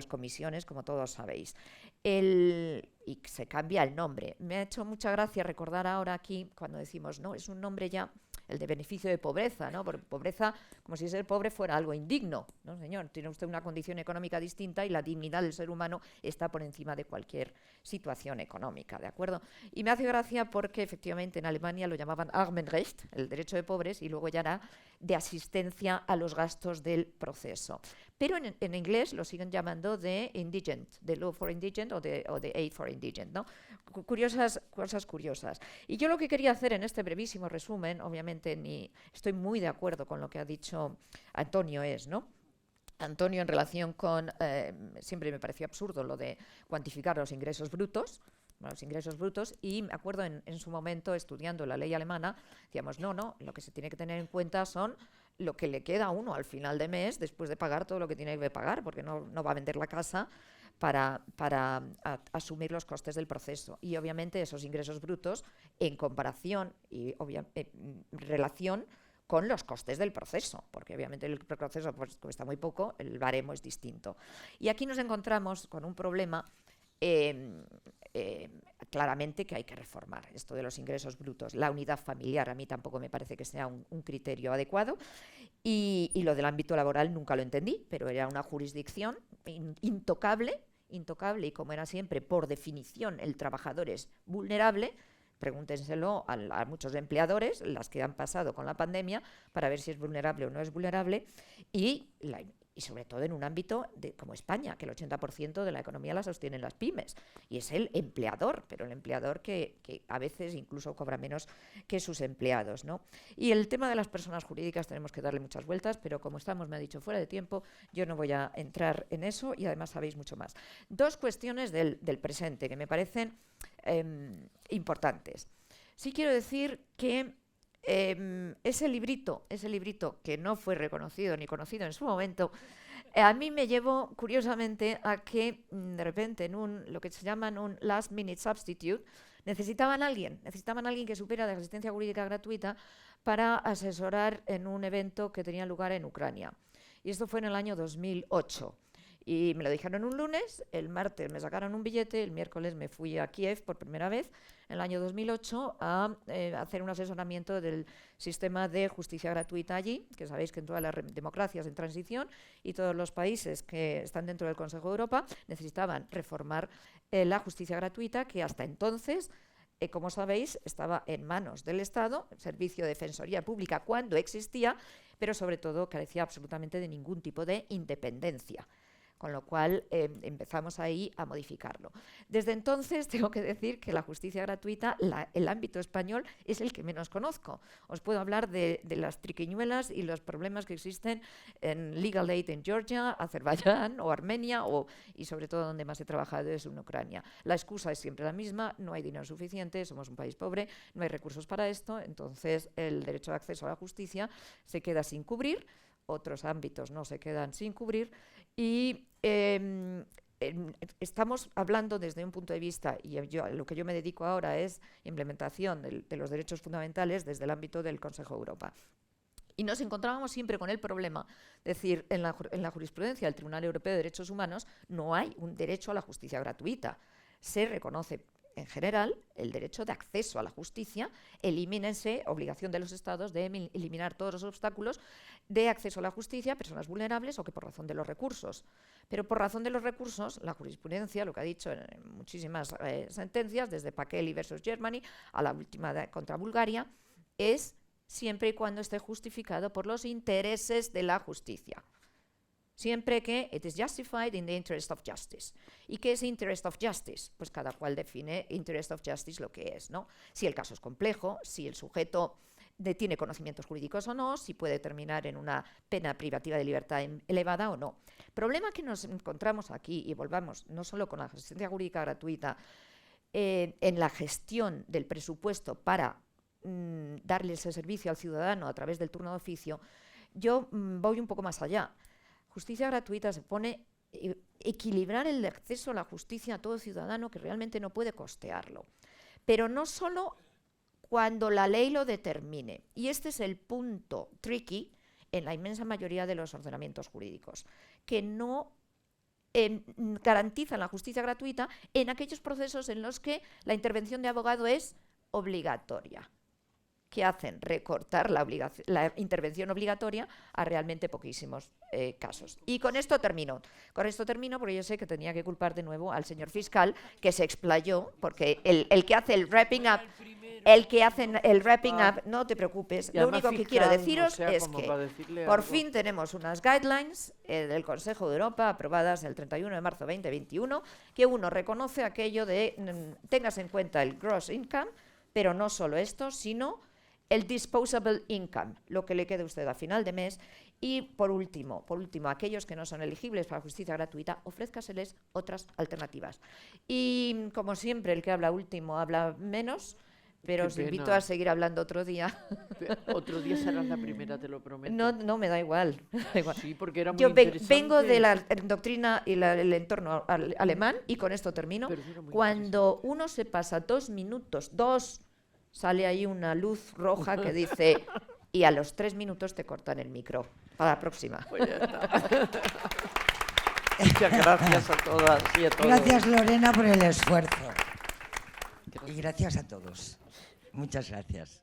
comisiones, como todos sabéis. Y se cambia el nombre. Me ha hecho mucha gracia recordar ahora aquí, cuando decimos, no, es un nombre ya, el de beneficio de pobreza, ¿no? Porque pobreza, como si ser pobre fuera algo indigno, ¿no, señor? Tiene usted una condición económica distinta y la dignidad del ser humano está por encima de cualquier situación económica, ¿de acuerdo? Y me hace gracia porque efectivamente en Alemania lo llamaban Armenrecht, el derecho de pobres, y luego ya era de asistencia a los gastos del proceso. Pero en inglés lo siguen llamando de indigent, de law for indigent o de aid for indigent, ¿no? Cosas curiosas. Y yo lo que quería hacer en este brevísimo resumen, obviamente estoy muy de acuerdo con lo que ha dicho Antonio, ¿no? Antonio, en relación con, siempre me pareció absurdo lo de cuantificar los ingresos brutos, y me acuerdo en su momento, estudiando la ley alemana, decíamos, no, lo que se tiene que tener en cuenta son lo que le queda a uno al final de mes después de pagar todo lo que tiene que pagar, porque no va a vender la casa para asumir los costes del proceso. Y obviamente esos ingresos brutos en comparación y relación con los costes del proceso, porque obviamente el proceso pues, cuesta muy poco, el baremo es distinto. Y aquí nos encontramos con un problema claramente que hay que reformar, esto de los ingresos brutos. La unidad familiar a mí tampoco me parece que sea un criterio adecuado, y lo del ámbito laboral nunca lo entendí, pero era una jurisdicción intocable, y como era siempre, por definición, el trabajador es vulnerable. Pregúntenselo a muchos empleadores, las que han pasado con la pandemia, para ver si es vulnerable o no es vulnerable, y sobre todo en un ámbito como España, que el 80% de la economía la sostienen las pymes, y es el empleador, pero el empleador que a veces incluso cobra menos que sus empleados, ¿no? Y el tema de las personas jurídicas tenemos que darle muchas vueltas, pero como me ha dicho, fuera de tiempo, yo no voy a entrar en eso, y además sabéis mucho más. Dos cuestiones del presente que me parecen importantes. Sí quiero decir que ese librito que no fue reconocido ni conocido en su momento, a mí me llevó curiosamente a que de repente en lo que se llaman un last minute substitute, necesitaban a alguien que supiera de asistencia jurídica gratuita para asesorar en un evento que tenía lugar en Ucrania. Y esto fue en el año 2008. Y me lo dijeron un lunes, el martes me sacaron un billete, el miércoles me fui a Kiev por primera vez, en el año 2008, a hacer un asesoramiento del sistema de justicia gratuita allí, que sabéis que en todas las democracias en transición y todos los países que están dentro del Consejo de Europa necesitaban reformar la justicia gratuita, que hasta entonces, como sabéis, estaba en manos del Estado, el Servicio de Defensoría Pública cuando existía, pero sobre todo carecía absolutamente de ningún tipo de independencia. Con lo cual empezamos ahí a modificarlo. Desde entonces tengo que decir que la justicia gratuita, el ámbito español, es el que menos conozco. Os puedo hablar de las triquiñuelas y los problemas que existen en Legal Aid en Georgia, Azerbaiyán o Armenia, y sobre todo donde más he trabajado es en Ucrania. La excusa es siempre la misma: no hay dinero suficiente, somos un país pobre, no hay recursos para esto, entonces el derecho de acceso a la justicia se queda sin cubrir, otros ámbitos no se quedan sin cubrir, y estamos hablando desde un punto de vista, y lo que yo me dedico ahora es implementación de los derechos fundamentales desde el ámbito del Consejo de Europa. Y nos encontrábamos siempre con el problema, es decir, en la jurisprudencia del Tribunal Europeo de Derechos Humanos no hay un derecho a la justicia gratuita. Se reconoce en general el derecho de acceso a la justicia, elimínense, obligación de los Estados de eliminar todos los obstáculos de acceso a la justicia a personas vulnerables o que por razón de los recursos. Pero por razón de los recursos, la jurisprudencia, lo que ha dicho en muchísimas sentencias, desde Pakeli versus Germany a la última contra Bulgaria, es siempre y cuando esté justificado por los intereses de la justicia. Siempre que it is justified in the interest of justice. ¿Y qué es interest of justice? Pues cada cual define interest of justice lo que es, ¿no? Si el caso es complejo, si el sujeto tiene conocimientos jurídicos o no, si puede terminar en una pena privativa de libertad elevada o no. Problema que nos encontramos aquí, y volvamos no solo con la asistencia jurídica gratuita, en la gestión del presupuesto para darle ese servicio al ciudadano a través del turno de oficio, yo voy un poco más allá. Justicia gratuita se pone equilibrar el acceso a la justicia a todo ciudadano que realmente no puede costearlo. Pero no solo cuando la ley lo determine. Y este es el punto tricky en la inmensa mayoría de los ordenamientos jurídicos, que no garantizan la justicia gratuita en aquellos procesos en los que la intervención de abogado es obligatoria, que hacen recortar la intervención obligatoria a realmente poquísimos casos. Y con esto termino. Porque yo sé que tenía que culpar de nuevo al señor fiscal, que se explayó, porque el que hace el wrapping up, no te preocupes. Lo único que quiero deciros es que por fin tenemos unas guidelines del Consejo de Europa aprobadas el 31 de marzo de 2021, que uno reconoce aquello de tengas en cuenta el gross income, pero no solo esto, sino el disposable income, lo que le quede a usted a final de mes. Y por último, aquellos que no son elegibles para justicia gratuita, ofrézcaseles otras alternativas. Y como siempre, el que habla último habla menos, pero os invito a seguir hablando otro día. Otro día serás la primera, te lo prometo. No, me da igual. Sí, porque era muy Yo interesante. vengo de la doctrina y el entorno alemán, y con esto termino. Cuando uno se pasa 2 minutos, sale ahí una luz roja que dice, y a los 3 minutos te cortan el micro. Para la próxima. Pues ya está. Muchas gracias a todas y a todos. Gracias, Lorena, por el esfuerzo. Y gracias a todos. Muchas gracias.